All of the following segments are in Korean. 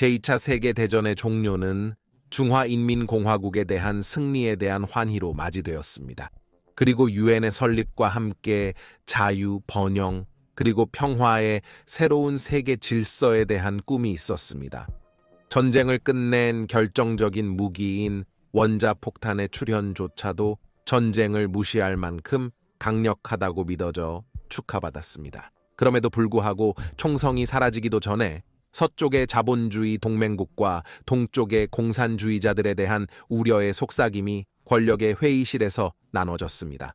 제2차 세계대전의 종료는 중화인민공화국에 대한 승리에 대한 환희로 맞이되었습니다. 그리고 유엔의 설립과 함께 자유, 번영, 그리고 평화의 새로운 세계 질서에 대한 꿈이 있었습니다. 전쟁을 끝낸 결정적인 무기인 원자폭탄의 출현조차도 전쟁을 무시할 만큼 강력하다고 믿어져 축하받았습니다. 그럼에도 불구하고 총성이 사라지기도 전에 서쪽의 자본주의 동맹국과 동쪽의 공산주의자들에 대한 우려의 속삭임이 권력의 회의실에서 나눠졌습니다.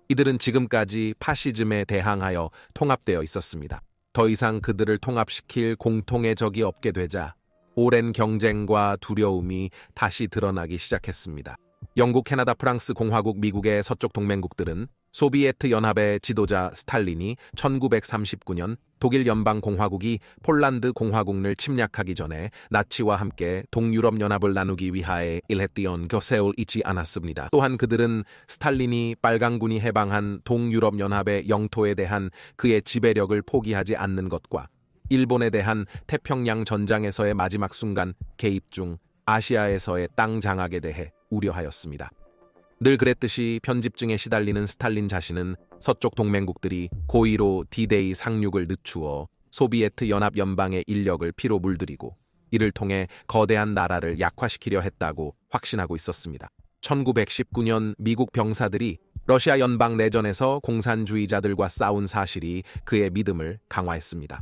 이들은 지금까지 파시즘에 대항하여 통합되어 있었습니다. 더 이상 그들을 통합시킬 공통의 적이 없게 되자 오랜 경쟁과 두려움이 다시 드러나기 시작했습니다. 영국, 캐나다, 프랑스, 공화국, 미국의 서쪽 동맹국들은 소비에트 연합의 지도자 스탈린이 1939년 독일 연방공화국이 폴란드 공화국을 침략하기 전에 나치와 함께 동유럽 연합을 나누기 위하여 일했던 것을 잊지 않았습니다. 또한 그들은 스탈린이 빨강군이 해방한 동유럽 연합의 영토에 대한 그의 지배력을 포기하지 않는 것과 일본에 대한 태평양 전장에서의 마지막 순간 개입 중 아시아에서의 땅 장악에 대해 우려하였습니다. 늘 그랬듯이 편집증에 시달리는 스탈린 자신은 서쪽 동맹국들이 고의로 D-Day 상륙을 늦추어 소비에트 연합 연방의 인력을 피로 물들이고 이를 통해 거대한 나라를 약화시키려 했다고 확신하고 있었습니다. 1919년 미국 병사들이 러시아 연방 내전에서 공산주의자들과 싸운 사실이 그의 믿음을 강화했습니다.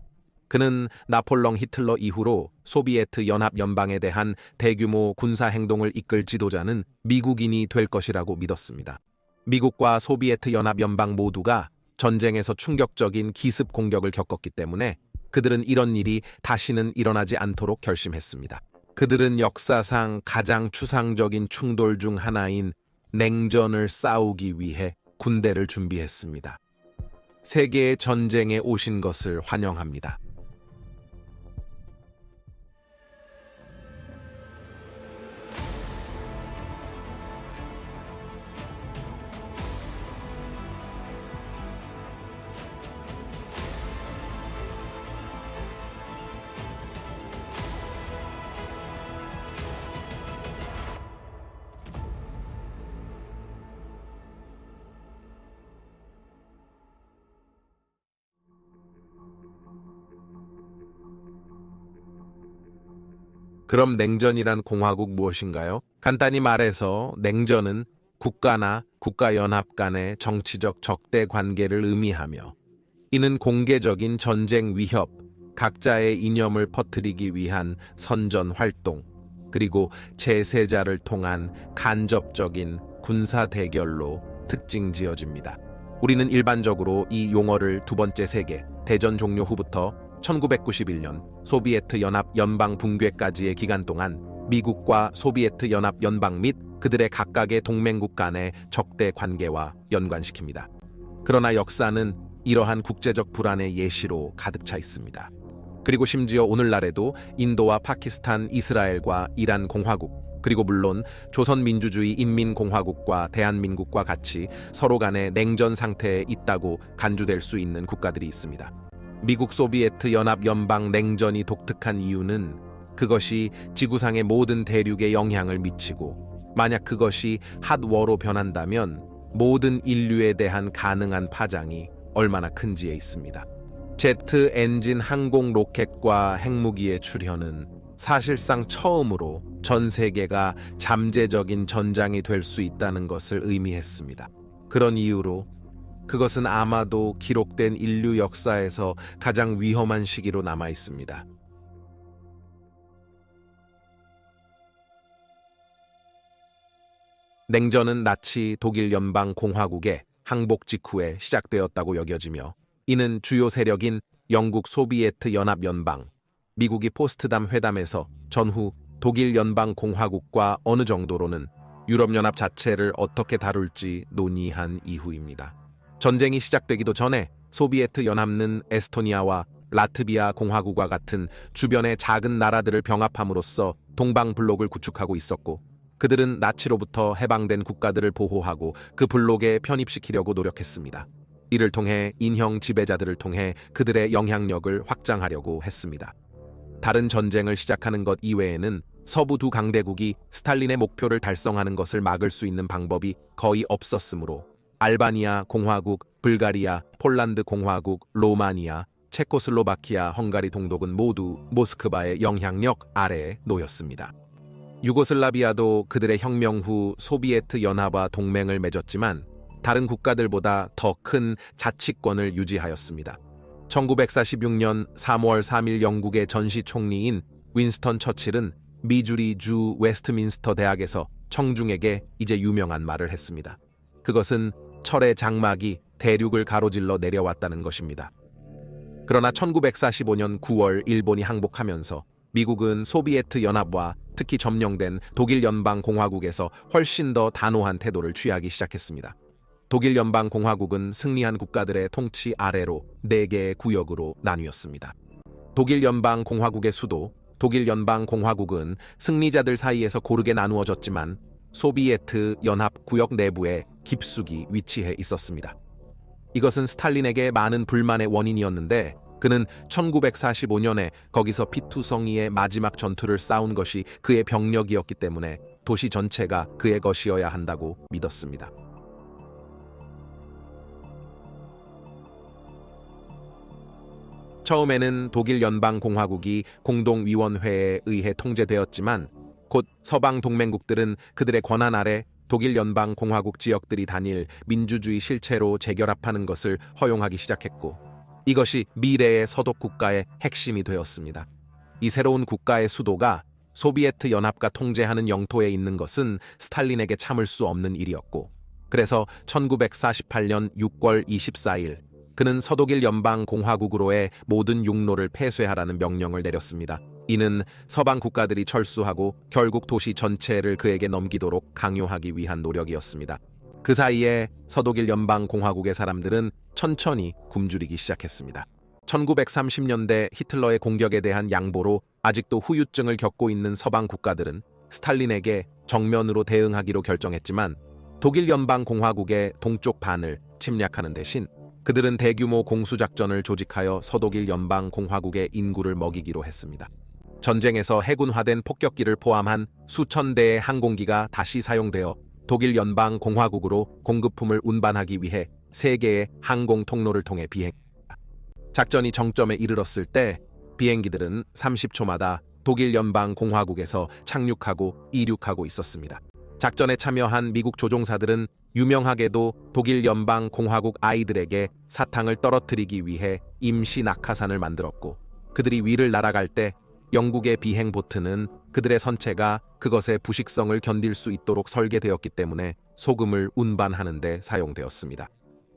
그는 나폴레옹 히틀러 이후로 소비에트 연합 연방에 대한 대규모 군사 행동을 이끌 지도자는 미국인이 될 것이라고 믿었습니다. 미국과 소비에트 연합 연방 모두가 전쟁에서 충격적인 기습 공격을 겪었기 때문에 그들은 이런 일이 다시는 일어나지 않도록 결심했습니다. 그들은 역사상 가장 추상적인 충돌 중 하나인 냉전을 싸우기 위해 군대를 준비했습니다. 세계의 전쟁에 오신 것을 환영합니다. 그럼 냉전이란 공화국 무엇인가요? 간단히 말해서 냉전은 국가나 국가연합 간의 정치적 적대 관계를 의미하며 이는 공개적인 전쟁 위협, 각자의 이념을 퍼뜨리기 위한 선전 활동, 그리고 제세자를 통한 간접적인 군사 대결로 특징 지어집니다. 우리는 일반적으로 이 용어를 두 번째 세계 대전 종료 후부터 1991년 소비에트 연합 연방 붕괴까지의 기간 동안 미국과 소비에트 연합 연방 및 그들의 각각의 동맹국 간의 적대 관계와 연관시킵니다. 그러나 역사는 이러한 국제적 불안의 예시로 가득 차 있습니다. 그리고 심지어 오늘날에도 인도와 파키스탄, 이스라엘과 이란 공화국, 그리고 물론 조선민주주의 인민공화국과 대한민국과 같이 서로 간의 냉전 상태에 있다고 간주될 수 있는 국가들이 있습니다. 미국 소비에트 연합 연방 냉전이 독특한 이유는 그것이 지구상의 모든 대륙에 영향을 미치고 만약 그것이 핫워로 변한다면 모든 인류에 대한 가능한 파장이 얼마나 큰지에 있습니다. 제트 엔진 항공 로켓과 핵무기의 출현은 사실상 처음으로 전 세계가 잠재적인 전장이 될 수 있다는 것을 의미했습니다. 그런 이유로 그것은 아마도 기록된 인류 역사에서 가장 위험한 시기로 남아 있습니다. 냉전은 나치 독일 연방 공화국의 항복 직후에 시작되었다고 여겨지며 이는 주요 세력인 영국 소비에트 연합 연방, 미국이 포스트담 회담에서 전후 독일 연방 공화국과 어느 정도로는 유럽연합 자체를 어떻게 다룰지 논의한 이후입니다. 전쟁이 시작되기도 전에 소비에트 연합은 에스토니아와 라트비아 공화국과 같은 주변의 작은 나라들을 병합함으로써 동방 블록을 구축하고 있었고 그들은 나치로부터 해방된 국가들을 보호하고 그 블록에 편입시키려고 노력했습니다. 이를 통해 인형 지배자들을 통해 그들의 영향력을 확장하려고 했습니다. 다른 전쟁을 시작하는 것 이외에는 서부 두 강대국이 스탈린의 목표를 달성하는 것을 막을 수 있는 방법이 거의 없었으므로 알바니아 공화국, 불가리아, 폴란드 공화국, 로마니아, 체코슬로바키아, 헝가리 동독은 모두 모스크바의 영향력 아래에 놓였습니다. 유고슬라비아도 그들의 혁명 후 소비에트 연합과 동맹을 맺었지만 다른 국가들보다 더 큰 자치권을 유지하였습니다. 1946년 3월 3일 영국의 전시 총리인 윈스턴 처칠은 미주리 주 웨스트민스터 대학에서 청중에게 이제 유명한 말을 했습니다. 그것은 철의 장막이 대륙을 가로질러 내려왔다는 것입니다. 그러나 1945년 9월 일본이 항복하면서 미국은 소비에트 연합과 특히 점령된 독일 연방공화국에서 훨씬 더 단호한 태도를 취하기 시작했습니다. 독일 연방공화국은 승리한 국가들의 통치 아래로 4개의 구역으로 나뉘었습니다. 독일 연방공화국의 수도, 독일 연방공화국은 승리자들 사이에서 고르게 나누어졌지만 소비에트 연합구역 내부에 깊숙이 위치해 있었습니다. 이것은 스탈린에게 많은 불만의 원인이었는데 그는 1945년에 거기서 피투성이의 마지막 전투를 싸운 것이 그의 병력이었기 때문에 도시 전체가 그의 것이어야 한다고 믿었습니다. 처음에는 독일 연방공화국이 공동위원회에 의해 통제되었지만 곧 서방 동맹국들은 그들의 권한 아래 독일 연방공화국 지역들이 단일 민주주의 실체로 재결합하는 것을 허용하기 시작했고 이것이 미래의 서독 국가의 핵심이 되었습니다. 이 새로운 국가의 수도가 소비에트 연합과 통제하는 영토에 있는 것은 스탈린에게 참을 수 없는 일이었고 그래서 1948년 6월 24일 그는 서독일 연방공화국으로의 모든 육로를 폐쇄하라는 명령을 내렸습니다. 이는 서방 국가들이 철수하고 결국 도시 전체를 그에게 넘기도록 강요하기 위한 노력이었습니다. 그 사이에 서독일 연방공화국의 사람들은 천천히 굶주리기 시작했습니다. 1930년대 히틀러의 공격에 대한 양보로 아직도 후유증을 겪고 있는 서방 국가들은 스탈린에게 정면으로 대응하기로 결정했지만 독일 연방공화국의 동쪽 반을 침략하는 대신 그들은 대규모 공수작전을 조직하여 서독일 연방공화국의 인구를 먹이기로 했습니다. 전쟁에서 해군화된 폭격기를 포함한 수천 대의 항공기가 다시 사용되어 독일 연방공화국으로 공급품을 운반하기 위해 3개의 항공 통로를 통해 비행했습니다. 작전이 정점에 이르렀을 때 비행기들은 30초마다 독일 연방공화국에서 착륙하고 이륙하고 있었습니다. 작전에 참여한 미국 조종사들은 유명하게도 독일 연방공화국 아이들에게 사탕을 떨어뜨리기 위해 임시 낙하산을 만들었고 그들이 위를 날아갈 때 영국의 비행 보트는 그들의 선체가 그것의 부식성을 견딜 수 있도록 설계되었기 때문에 소금을 운반하는 데 사용되었습니다.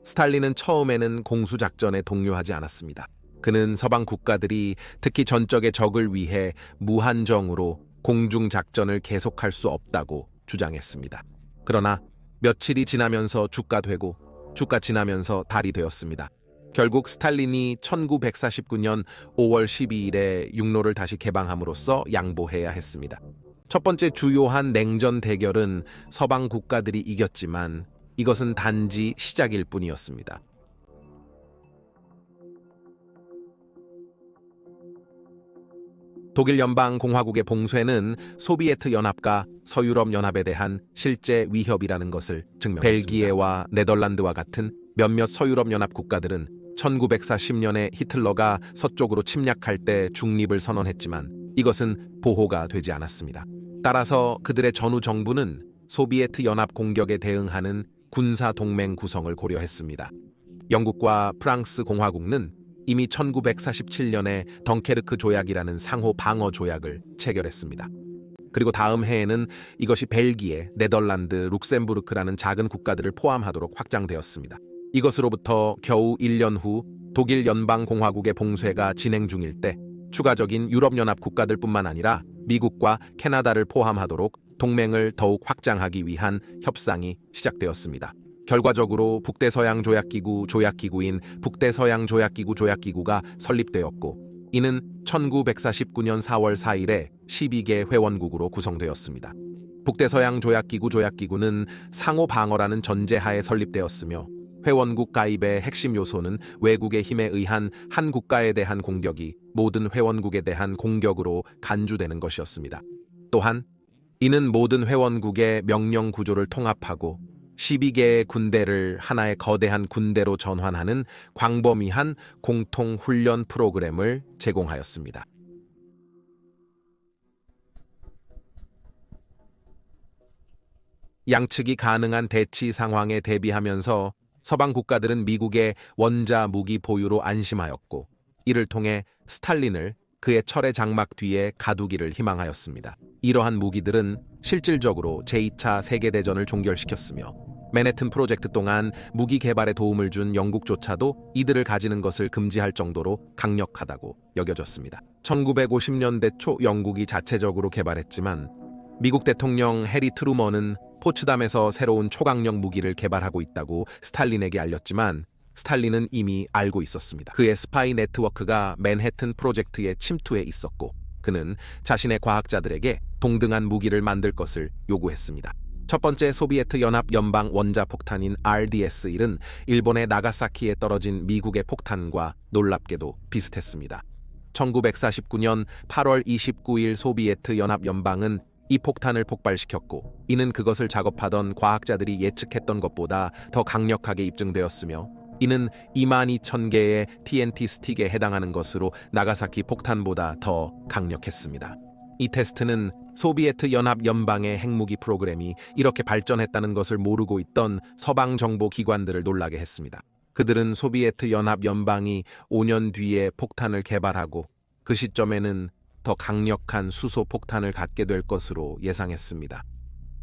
스탈린은 처음에는 공수작전에 동요하지 않았습니다. 그는 서방 국가들이 특히 전적의 적을 위해 무한정으로 공중작전을 계속할 수 없다고 주장했습니다. 그러나 며칠이 지나면서 주가 되고 주가 지나면서 달이 되었습니다. 결국 스탈린이 1949년 5월 12일에 육로를 다시 개방함으로써 양보해야 했습니다. 첫 번째 주요한 냉전 대결은 서방 국가들이 이겼지만 이것은 단지 시작일 뿐이었습니다. 독일 연방공화국의 봉쇄는 소비에트 연합과 서유럽 연합에 대한 실제 위협이라는 것을 증명했습니다. 벨기에와 네덜란드와 같은 몇몇 서유럽 연합 국가들은 1940년에 히틀러가 서쪽으로 침략할 때 중립을 선언했지만 이것은 보호가 되지 않았습니다. 따라서 그들의 전후 정부는 소비에트 연합 공격에 대응하는 군사 동맹 구성을 고려했습니다. 영국과 프랑스 공화국은 이미 1947년에 덩케르크 조약이라는 상호 방어 조약을 체결했습니다. 그리고 다음 해에는 이것이 벨기에, 네덜란드, 룩셈부르크라는 작은 국가들을 포함하도록 확장되었습니다. 이것으로부터 겨우 1년 후 독일 연방공화국의 봉쇄가 진행 중일 때 추가적인 유럽연합 국가들뿐만 아니라 미국과 캐나다를 포함하도록 동맹을 더욱 확장하기 위한 협상이 시작되었습니다. 결과적으로 북대서양조약기구 조약기구인 북대서양조약기구 조약기구가 설립되었고 이는 1949년 4월 4일에 12개 회원국으로 구성되었습니다. 북대서양조약기구 조약기구는 상호 방어라는 전제하에 설립되었으며 회원국 가입의 핵심 요소는 외국의 힘에 의한 한 국가에 대한 공격이 모든 회원국에 대한 공격으로 간주되는 것이었습니다. 또한 이는 모든 회원국의 명령 구조를 통합하고 12개의 군대를 하나의 거대한 군대로 전환하는 광범위한 공통 훈련 프로그램을 제공하였습니다. 양측이 가능한 대치 상황에 대비하면서 서방 국가들은 미국의 원자 무기 보유로 안심하였고, 이를 통해 스탈린을 그의 철의 장막 뒤에 가두기를 희망하였습니다. 이러한 무기들은 실질적으로 제2차 세계대전을 종결시켰으며, 맨해튼 프로젝트 동안 무기 개발에 도움을 준 영국조차도 이들을 가지는 것을 금지할 정도로 강력하다고 여겨졌습니다. 1950년대 초 영국이 자체적으로 개발했지만, 미국 대통령 해리 트루먼은 포츠담에서 새로운 초강력 무기를 개발하고 있다고 스탈린에게 알렸지만, 스탈린은 이미 알고 있었습니다. 그의 스파이 네트워크가 맨해튼 프로젝트에 침투해 있었고, 그는 자신의 과학자들에게 동등한 무기를 만들 것을 요구했습니다. 첫 번째 소비에트 연합 연방 원자폭탄인 RDS-1은 일본의 나가사키에 떨어진 미국의 폭탄과 놀랍게도 비슷했습니다. 1949년 8월 29일 소비에트 연합 연방은 이 폭탄을 폭발시켰고, 이는 그것을 작업하던 과학자들이 예측했던 것보다 더 강력하게 입증되었으며, 이는 22,000개의 TNT 스틱에 해당하는 것으로 나가사키 폭탄보다 더 강력했습니다. 이 테스트는 소비에트 연합 연방의 핵무기 프로그램이 이렇게 발전했다는 것을 모르고 있던 서방 정보 기관들을 놀라게 했습니다. 그들은 소비에트 연합 연방이 5년 뒤에 폭탄을 개발하고 그 시점에는 더 강력한 수소 폭탄을 갖게 될 것으로 예상했습니다.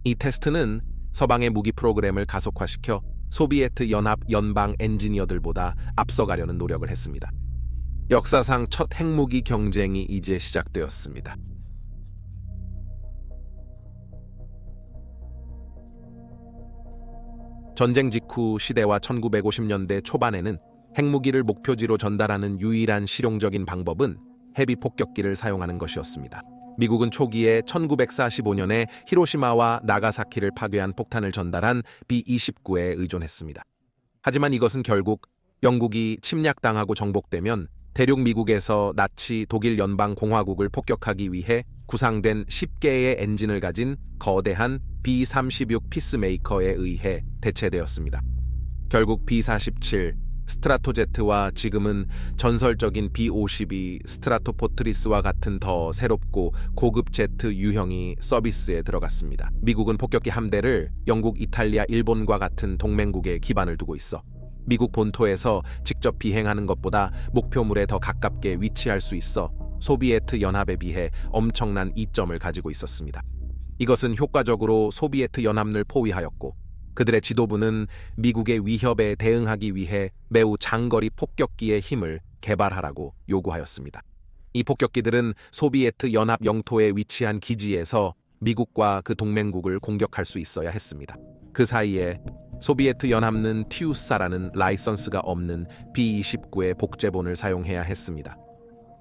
이 테스트는 서방의 무기 프로그램을 가속화시켜 소비에트 연합 연방 엔지니어들보다 앞서가려는 노력을 했습니다. 역사상 첫 핵무기 경쟁이 이제 시작되었습니다. 전쟁 직후 시대와 1950년대 초반에는 핵무기를 목표지로 전달하는 유일한 실용적인 방법은 헤비 폭격기를 사용하는 것이었습니다. 미국은 초기에 1945년에 히로시마와 나가사키를 파괴한 폭탄을 전달한 B-29에 의존했습니다. 하지만 이것은 결국 영국이 침략당하고 정복되면 대륙 미국에서 나치 독일 연방공화국을 폭격하기 위해 구상된 10개의 엔진을 가진 거대한 B-36 피스메이커에 의해 대체되었습니다. 결국 B-47, 스트라토제트와 지금은 전설적인 B-52 스트라토포트리스와 같은 더 새롭고 고급 제트 유형이 서비스에 들어갔습니다. 미국은 폭격기 함대를 영국, 이탈리아, 일본과 같은 동맹국에 기반을 두고 있어 미국 본토에서 직접 비행하는 것보다 목표물에 더 가깝게 위치할 수 있어 소비에트 연합에 비해 엄청난 이점을 가지고 있었습니다. 이것은 효과적으로 소비에트 연합을 포위하였고, 그들의 지도부는 미국의 위협에 대응하기 위해 매우 장거리 폭격기의 힘을 개발하라고 요구하였습니다. 이 폭격기들은 소비에트 연합 영토에 위치한 기지에서 미국과 그 동맹국을 공격할 수 있어야 했습니다. 그 사이에 소비에트 연합은 티우사라는 라이선스가 없는 B-29의 복제본을 사용해야 했습니다.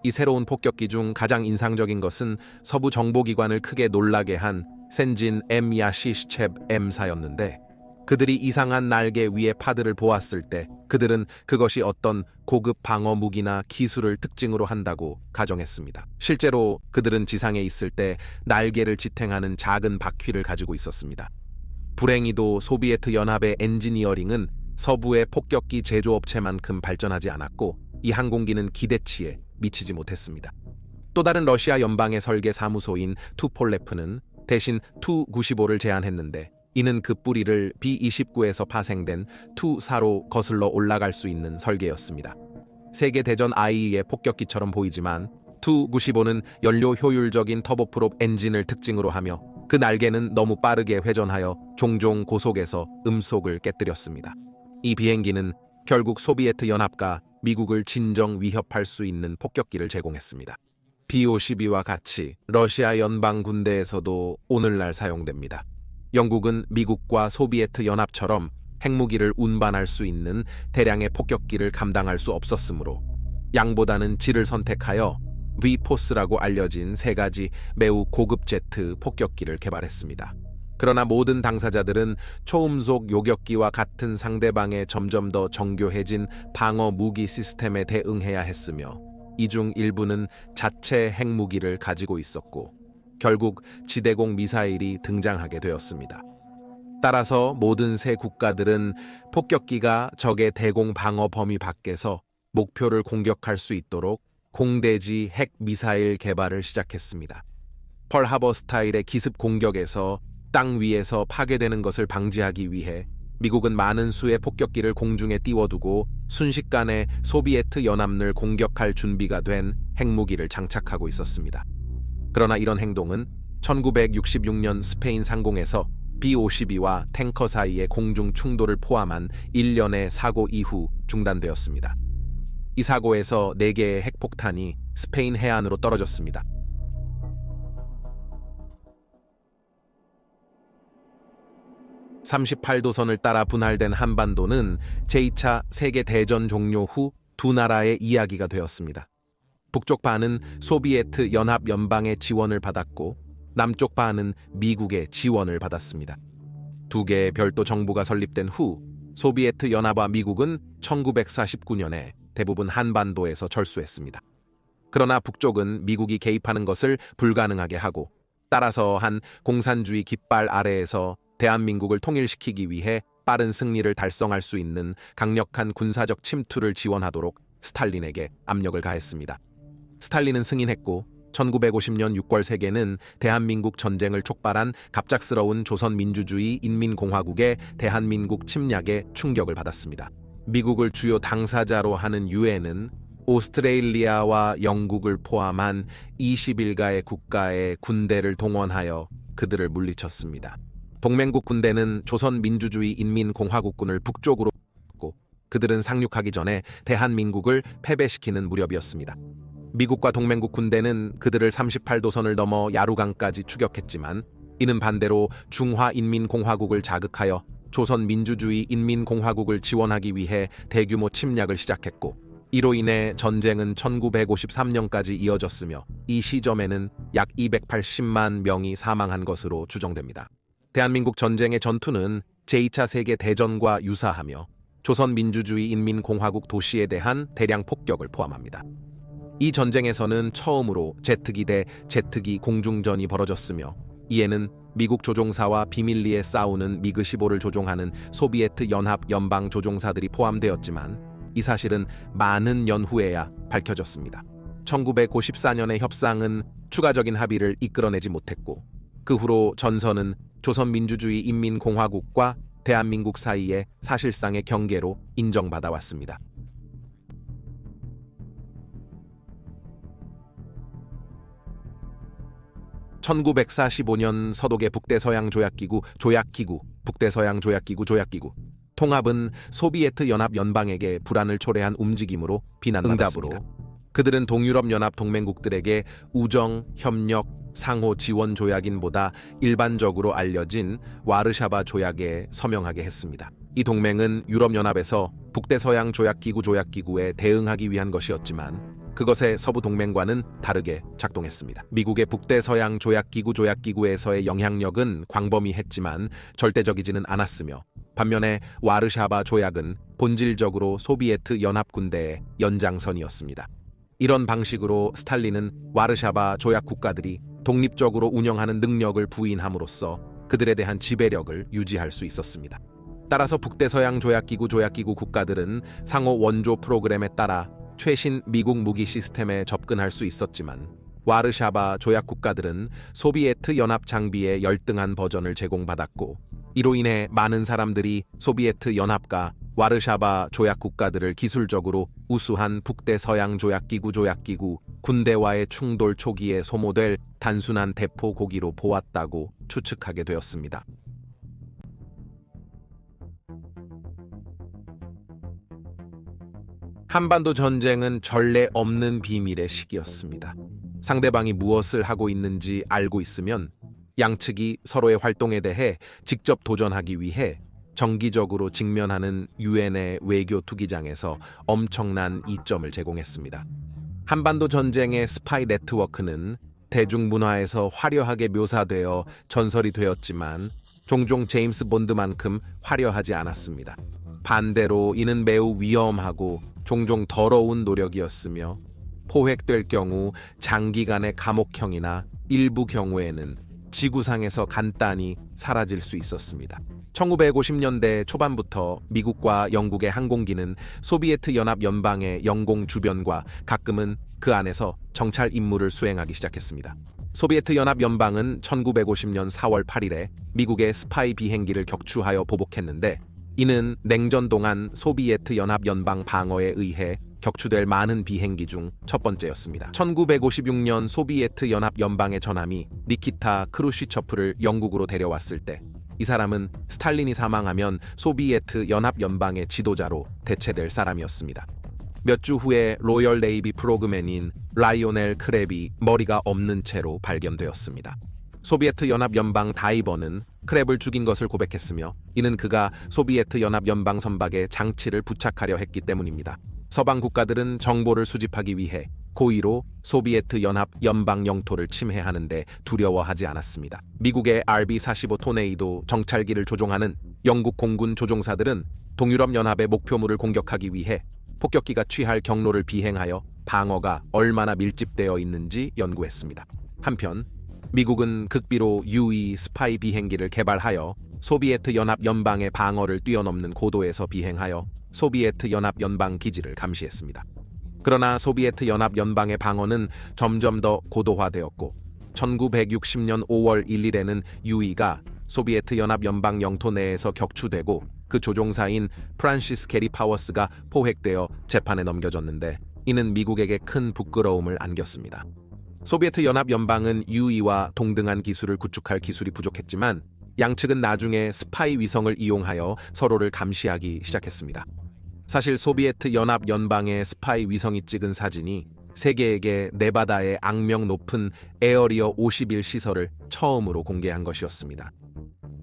이 새로운 폭격기 중 가장 인상적인 것은 서부 정보기관을 크게 놀라게 한 센진 M-야시스첵 M사였는데, 그들이 이상한 날개 위의 파드를 보았을 때 그들은 그것이 어떤 고급 방어 무기나 기술을 특징으로 한다고 가정했습니다. 실제로 그들은 지상에 있을 때 날개를 지탱하는 작은 바퀴를 가지고 있었습니다. 불행히도 소비에트 연합의 엔지니어링은 서부의 폭격기 제조업체만큼 발전하지 않았고, 이 항공기는 기대치에 미치지 못했습니다. 또 다른 러시아 연방의 설계 사무소인 투폴레프는 대신 투-95를 제안했는데, 이는 그 뿌리를 B-29에서 파생된 투-4로 거슬러 올라갈 수 있는 설계였습니다. 세계대전 IE의 폭격기처럼 보이지만 투-95는 연료 효율적인 터보프롭 엔진을 특징으로 하며, 그 날개는 너무 빠르게 회전하여 종종 고속에서 음속을 깨뜨렸습니다. 이 비행기는 결국 소비에트 연합과 미국을 진정 위협할 수 있는 폭격기를 제공했습니다. B-52와 같이 러시아 연방 군대에서도 오늘날 사용됩니다. 영국은 미국과 소비에트 연합처럼 핵무기를 운반할 수 있는 대량의 폭격기를 감당할 수 없었으므로 양보다는 질을 선택하여 V-포스라고 알려진 3가지 매우 고급 제트 폭격기를 개발했습니다. 그러나 모든 당사자들은 초음속 요격기와 같은 상대방의 점점 더 정교해진 방어 무기 시스템에 대응해야 했으며 이 중 일부는 자체 핵무기를 가지고 있었고 결국 지대공 미사일이 등장하게 되었습니다. 따라서 모든 세 국가들은 폭격기가 적의 대공 방어 범위 밖에서 목표를 공격할 수 있도록 공대지 핵 미사일 개발을 시작했습니다. 펄하버 스타일의 기습 공격에서 땅 위에서 파괴되는 것을 방지하기 위해 미국은 많은 수의 폭격기를 공중에 띄워두고 순식간에 소비에트 연합을 공격할 준비가 된 핵무기를 장착하고 있었습니다. 그러나 이런 행동은 1966년 스페인 상공에서 B-52와 탱커 사이의 공중 충돌을 포함한 일련의 사고 이후 중단되었습니다. 이 사고에서 4개의 핵폭탄이 스페인 해안으로 떨어졌습니다. (38도선을) 따라 분할된 한반도는 제2차 세계대전 종료 후 두 나라의 이야기가 되었습니다. 북쪽 반은 소비에트 연합 연방의 지원을 받았고 남쪽 반은 미국의 지원을 받았습니다. 두 개의 별도 정부가 설립된 후 소비에트 연합과 미국은 1949년에 대부분 한반도에서 철수했습니다. 그러나 북쪽은 미국이 개입하는 것을 불가능하게 하고 따라서 한 공산주의 깃발 아래에서 대한민국을 통일시키기 위해 빠른 승리를 달성할 수 있는 강력한 군사적 침투를 지원하도록 스탈린에게 압력을 가했습니다. 스탈린은 승인했고 1950년 6월 세계는 대한민국 전쟁을 촉발한 갑작스러운 조선민주주의 인민공화국의 대한민국 침략에 충격을 받았습니다. 미국을 주요 당사자로 하는 유엔은 오스트레일리아와 영국을 포함한 21가의 국가의 군대를 동원하여 그들을 물리쳤습니다. 동맹국 군대는 조선민주주의 인민공화국군을 북쪽으로 고 그들은 상륙하기 전에 대한민국을 패배시키는 무렵이었습니다. 미국과 동맹국 군대는 그들을 38도선을 넘어 야루강까지 추격했지만 이는 반대로 중화인민공화국을 자극하여 조선민주주의 인민공화국을 지원하기 위해 대규모 침략을 시작했고 이로 인해 전쟁은 1953년까지 이어졌으며 이 시점에는 약 280만 명이 사망한 것으로 추정됩니다. 대한민국 전쟁의 전투는 제2차 세계대전과 유사하며 조선민주주의 인민공화국 도시에 대한 대량 폭격을 포함합니다. 이 전쟁에서는 처음으로 제트기 대 제트기 공중전이 벌어졌으며 이에는 미국 조종사와 비밀리에 싸우는 미그 15를 조종하는 소비에트 연합 연방 조종사들이 포함되었지만 이 사실은 많은 년 후에야 밝혀졌습니다. 1954년의 협상은 추가적인 합의를 이끌어내지 못했고 그 후로 전선은 조선민주주의 인민공화국과 대한민국 사이의 사실상의 경계로 인정받아 왔습니다. (1945년) 서독의 북대서양조약기구 북대서양조약기구 통합은 소비에트 연합 연방에게 불안을 초래한 움직임으로 비난받았습니다. 그들은 동유럽 연합 동맹국들에게 우정, 협력, 상호 지원 조약인보다 일반적으로 알려진 와르샤바 조약에 서명하게 했습니다. 이 동맹은 유럽연합에서 북대서양 조약기구에 대응하기 위한 것이었지만 그것의 서부 동맹과는 다르게 작동했습니다. 미국의 북대서양 조약기구에서의 영향력은 광범위했지만 절대적이지는 않았으며 반면에 와르샤바 조약은 본질적으로 소비에트 연합군대의 연장선이었습니다. 이런 방식으로 스탈린은 와르샤바 조약 국가들이 독립적으로 운영하는 능력을 부인함으로써 그들에 대한 지배력을 유지할 수 있었습니다. 따라서 북대서양 조약기구 국가들은 상호 원조 프로그램에 따라 최신 미국 무기 시스템에 접근할 수 있었지만 와르샤바 조약 국가들은 소비에트 연합 장비의 열등한 버전을 제공받았고 이로 인해 많은 사람들이 소비에트 연합과 와르샤바 조약 국가들을 기술적으로 우수한 북대서양 조약기구 군대와의 충돌 초기에 소모될 단순한 대포 고기로 보았다고 추측하게 되었습니다. 한반도 전쟁은 전례 없는 비밀의 시기였습니다. 상대방이 무엇을 하고 있는지 알고 있으면 양측이 서로의 활동에 대해 직접 도전하기 위해 정기적으로 직면하는 유엔의 외교 투기장에서 엄청난 이점을 제공했습니다. 한반도 전쟁의 스파이 네트워크는 대중문화에서 화려하게 묘사되어 전설이 되었지만 종종 제임스 본드만큼 화려하지 않았습니다. 반대로 이는 매우 위험하고 종종 더러운 노력이었으며 포획될 경우 장기간의 감옥형이나 일부 경우에는 지구상에서 간단히 사라질 수 있었습니다. 1950년대 초반부터 미국과 영국의 항공기는 소비에트 연합 연방의 영공 주변과 가끔은 그 안에서 정찰 임무를 수행하기 시작했습니다. 소비에트 연합 연방은 1950년 4월 8일에 미국의 스파이 비행기를 격추하여 보복했는데 이는 냉전 동안 소비에트 연합 연방 방어에 의해 격추될 많은 비행기 중 첫 번째였습니다. 1956년 소비에트 연합 연방의 전함이 니키타 크루시초프를 영국으로 데려왔을 때 이 사람은 스탈린이 사망하면 소비에트 연합 연방의 지도자로 대체될 사람이었습니다. 몇 주 후에 로열 네이비 프로그맨인 라이오넬 크랩이 머리가 없는 채로 발견되었습니다. 소비에트 연합 연방 다이버는 크랩을 죽인 것을 고백했으며 이는 그가 소비에트 연합 연방 선박에 장치를 부착하려 했기 때문입니다. 서방 국가들은 정보를 수집하기 위해 고의로 소비에트 연합 연방 영토를 침해하는데 두려워하지 않았습니다. 미국의 RB-45 토네이도 정찰기를 조종하는 영국 공군 조종사들은 동유럽 연합의 목표물을 공격하기 위해 폭격기가 취할 경로를 비행하여 방어가 얼마나 밀집되어 있는지 연구했습니다. 한편 미국은 극비로 U-2 스파이 비행기를 개발하여 소비에트 연합 연방의 방어를 뛰어넘는 고도에서 비행하여 소비에트 연합 연방 기지를 감시했습니다. 그러나 소비에트 연합 연방의 방어는 점점 더 고도화되었고 1960년 5월 1일에는 U-2가 소비에트 연합 연방 영토 내에서 격추되고 그 조종사인 프란시스 게리 파워스가 포획되어 재판에 넘겨졌는데 이는 미국에게 큰 부끄러움을 안겼습니다. 소비에트 연합 연방은 U-2와 동등한 기술을 구축할 기술이 부족했지만 양측은 나중에 스파이 위성을 이용하여 서로를 감시하기 시작했습니다. 사실 소비에트 연합 연방의 스파이 위성이 찍은 사진이 세계에게 네바다의 악명 높은 에어리어 51 시설을 처음으로 공개한 것이었습니다.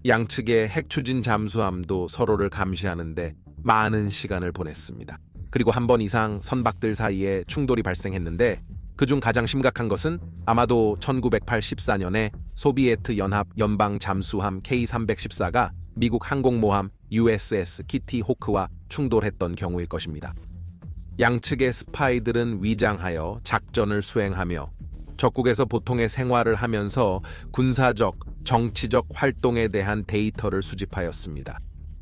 양측의 핵 추진 잠수함도 서로를 감시하는데 많은 시간을 보냈습니다. 그리고 한 번 이상 선박들 사이에 충돌이 발생했는데 그중 가장 심각한 것은 아마도 1984년에 소비에트 연합 연방 잠수함 K314가 미국 항공모함 USS 키티 호크와 충돌했던 경우일 것입니다. 양측의 스파이들은 위장하여 작전을 수행하며 적국에서 보통의 생활을 하면서 군사적, 정치적 활동에 대한 데이터를 수집하였습니다.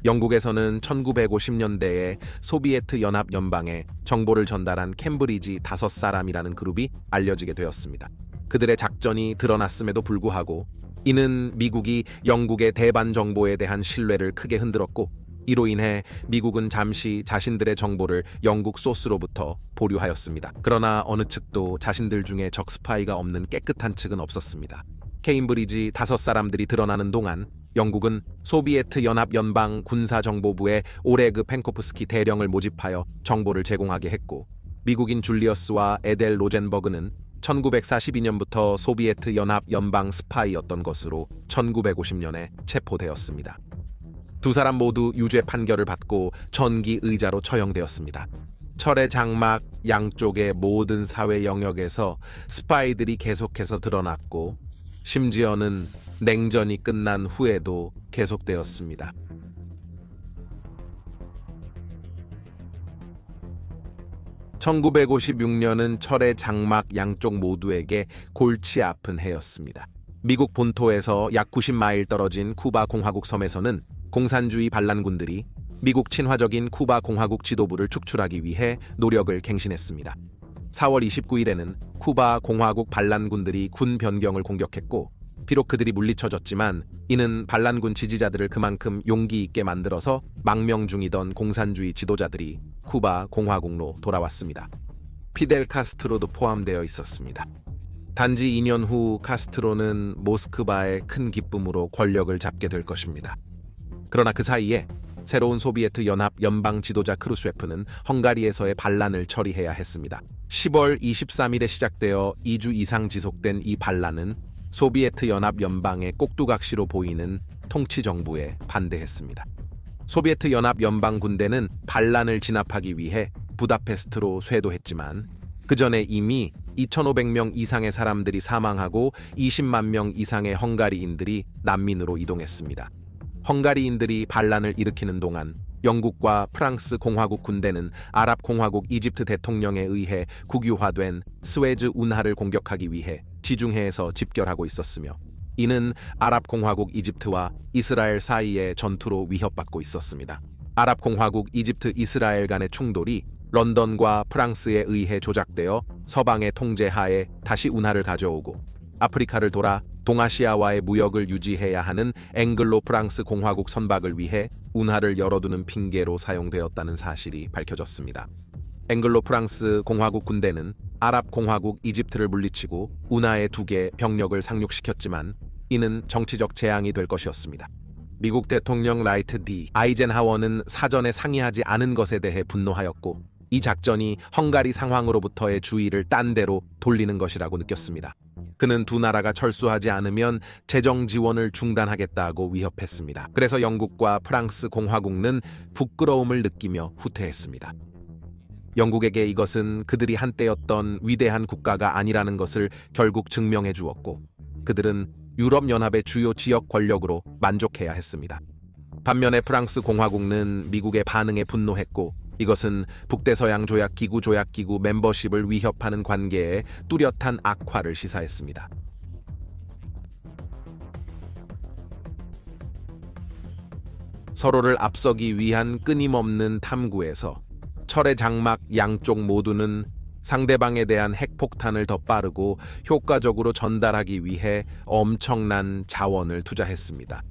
영국에서는 1950년대에 소비에트 연합 연방에 정보를 전달한 캠브리지 5사람이라는 그룹이 알려지게 되었습니다. 그들의 작전이 드러났음에도 불구하고 이는 미국이 영국의 대반 정보에 대한 신뢰를 크게 흔들었고 이로 인해 미국은 잠시 자신들의 정보를 영국 소스로부터 보류하였습니다. 그러나 어느 측도 자신들 중에 적 스파이가 없는 깨끗한 측은 없었습니다. 케임브리지 5사람들이 드러나는 동안 영국은 소비에트 연합 연방 군사정보부에 오레그 펜코프스키 대령을 모집하여 정보를 제공하게 했고 미국인 줄리어스와 에델 로젠버그는 1942년부터 소비에트 연합 연방 스파이였던 것으로 1950년에 체포되었습니다. 두 사람 모두 유죄 판결을 받고 전기 의자로 처형되었습니다. 철의 장막 양쪽의 모든 사회 영역에서 스파이들이 계속해서 드러났고 심지어는 냉전이 끝난 후에도 계속되었습니다. (1956년은) 철의 장막 양쪽 모두에게 골치 아픈 해였습니다. 미국 본토에서 약 90마일 떨어진 쿠바 공화국 섬에서는 공산주의 반란군들이 미국 친화적인 쿠바 공화국 지도부를 축출하기 위해 노력을 갱신했습니다. 4월 29일에는 쿠바 공화국 반란군들이 군 변경을 공격했고 비록 그들이 물리쳐졌지만 이는 반란군 지지자들을 그만큼 용기 있게 만들어서 망명 중이던 공산주의 지도자들이 쿠바 공화국로 돌아왔습니다. 피델 카스트로도 포함되어 있었습니다. 단지 2년 후 카스트로는 모스크바의 큰 기쁨으로 권력을 잡게 될 것입니다. 그러나 그 사이에 새로운 소비에트 연합 연방 지도자 크루셰프는 헝가리에서의 반란을 처리해야 했습니다. 10월 23일에 시작되어 2주 이상 지속된 이 반란은 소비에트 연합 연방의 꼭두각시로 보이는 통치 정부에 반대했습니다. 소비에트 연합 연방 군대는 반란을 진압하기 위해 부다페스트로 쇄도했지만 그 전에 이미 2,500명 이상의 사람들이 사망하고 20만 명 이상의 헝가리인들이 난민으로 이동했습니다. 헝가리인들이 반란을 일으키는 동안 영국과 프랑스 공화국 군대는 아랍 공화국 이집트 대통령에 의해 국유화된 스웨즈 운하를 공격하기 위해 지중해에서 집결하고 있었으며, 이는 아랍 공화국 이집트와 이스라엘 사이의 전투로 위협받고 있었습니다. 아랍 공화국 이집트 이스라엘 간의 충돌이 런던과 프랑스에 의해 조작되어 서방의 통제 하에 다시 운하를 가져오고, 아프리카를 돌아 동아시아와의 무역을 유지해야 하는 앵글로 프랑스 공화국 선박을 위해 운하를 열어두는 핑계로 사용되었다는 사실이 밝혀졌습니다. 앵글로 프랑스 공화국 군대는 아랍 공화국 이집트를 물리치고 운하에 2개 병력을 상륙시켰지만 이는 정치적 재앙이 될 것이었습니다. 미국 대통령 라이트 D. 아이젠하워는 사전에 상의하지 않은 것에 대해 분노하였고, 이 작전이 헝가리 상황으로부터의 주의를 딴 데로 돌리는 것이라고 느꼈습니다. 그는 두 나라가 철수하지 않으면 재정 지원을 중단하겠다고 위협했습니다. 그래서 영국과 프랑스 공화국은 부끄러움을 느끼며 후퇴했습니다. 영국에게 이것은 그들이 한때였던 위대한 국가가 아니라는 것을 결국 증명해 주었고, 그들은 유럽연합의 주요 지역 권력으로 만족해야 했습니다. 반면에 프랑스 공화국은 미국의 반응에 분노했고, 이것은 북대서양 조약기구 멤버십을 위협하는 관계의 뚜렷한 악화를 시사했습니다. 서로를 앞서기 위한 끊임없는 탐구에서 철의 장막 양쪽 모두는 상대방에 대한 핵폭탄을 더 빠르고 효과적으로 전달하기 위해 엄청난 자원을 투자했습니다.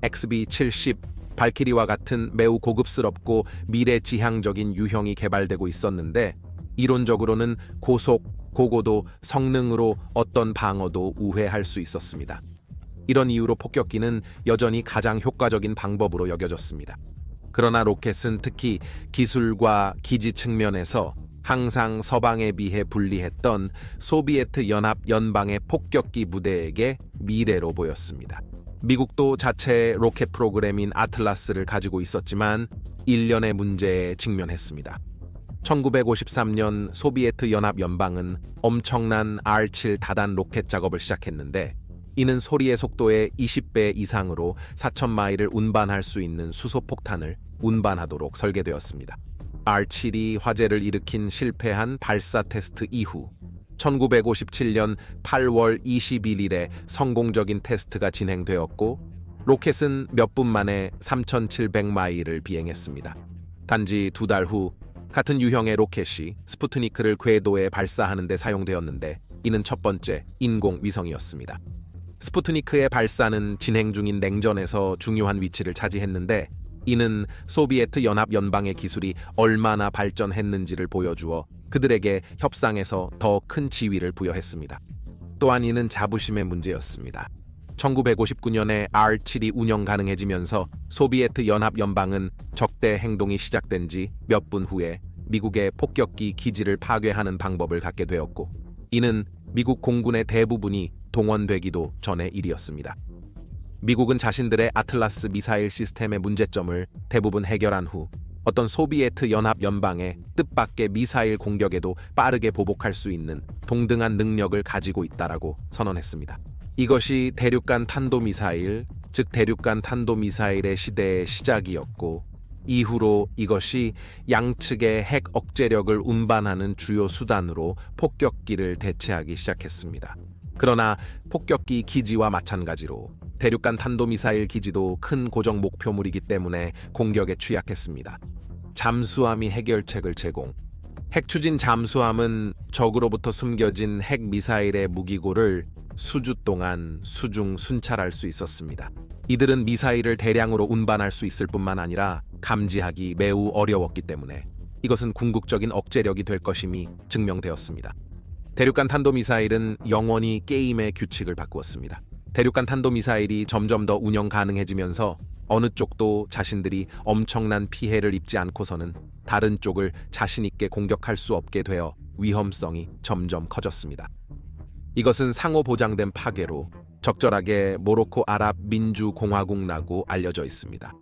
XB-70 발키리와 같은 매우 고급스럽고 미래지향적인 유형이 개발되고 있었는데, 이론적으로는 고속, 고고도, 성능으로 어떤 방어도 우회할 수 있었습니다. 이런 이유로 폭격기는 여전히 가장 효과적인 방법으로 여겨졌습니다. 그러나 로켓은 특히 기술과 기지 측면에서 항상 서방에 비해 불리했던 소비에트 연합 연방의 폭격기 부대에게 미래로 보였습니다. 미국도 자체의 로켓 프로그램인 아틀라스를 가지고 있었지만 일련의 문제에 직면했습니다. 1953년 소비에트 연합 연방은 엄청난 R7 다단 로켓 작업을 시작했는데, 이는 소리의 속도의 20배 이상으로 4,000마일을 운반할 수 있는 수소폭탄을 운반하도록 설계되었습니다. R7이 화재를 일으킨 실패한 발사 테스트 이후 1957년 8월 21일에 성공적인 테스트가 진행되었고, 로켓은 몇 분 만에 3,700마일을 비행했습니다. 단지 2달 후 같은 유형의 로켓이 스푸트니크를 궤도에 발사하는 데 사용되었는데, 이는 첫 번째 인공위성이었습니다. 스푸트니크의 발사는 진행 중인 냉전에서 중요한 위치를 차지했는데, 이는 소비에트 연합 연방의 기술이 얼마나 발전했는지를 보여주어 그들에게 협상에서 더 큰 지위를 부여했습니다. 또한 이는 자부심의 문제였습니다. 1959년에 R7이 운영 가능해지면서 소비에트 연합 연방은 적대 행동이 시작된 지 몇 분 후에 미국의 폭격기 기지를 파괴하는 방법을 갖게 되었고, 이는 미국 공군의 대부분이 동원되기도 전의 일이었습니다. 미국은 자신들의 아틀라스 미사일 시스템의 문제점을 대부분 해결한 후 어떤 소비에트 연합 연방의 뜻밖의 미사일 공격에도 빠르게 보복할 수 있는 동등한 능력을 가지고 있다라고 선언했습니다. 이것이 대륙간 탄도미사일, 즉 대륙간 탄도미사일의 시대의 시작이었고, 이후로 이것이 양측의 핵 억제력을 운반하는 주요 수단으로 폭격기를 대체하기 시작했습니다. 그러나 폭격기 기지와 마찬가지로 대륙간 탄도미사일 기지도 큰 고정 목표물이기 때문에 공격에 취약했습니다. 잠수함이 해결책을 제공. 핵추진 잠수함은 적으로부터 숨겨진 핵 미사일의 무기고를 수주 동안 수중 순찰할 수 있었습니다. 이들은 미사일을 대량으로 운반할 수 있을 뿐만 아니라 감지하기 매우 어려웠기 때문에 이것은 궁극적인 억제력이 될 것임이 증명되었습니다. 대륙간 탄도미사일은 영원히 게임의 규칙을 바꾸었습니다. 대륙간 탄도미사일이 점점 더 운영 가능해지면서 어느 쪽도 자신들이 엄청난 피해를 입지 않고서는 다른 쪽을 자신 있게 공격할 수 없게 되어 위험성이 점점 커졌습니다. 이것은 상호 보장된 파괴로 적절하게 모로코 아랍 민주공화국이라고 알려져 있습니다.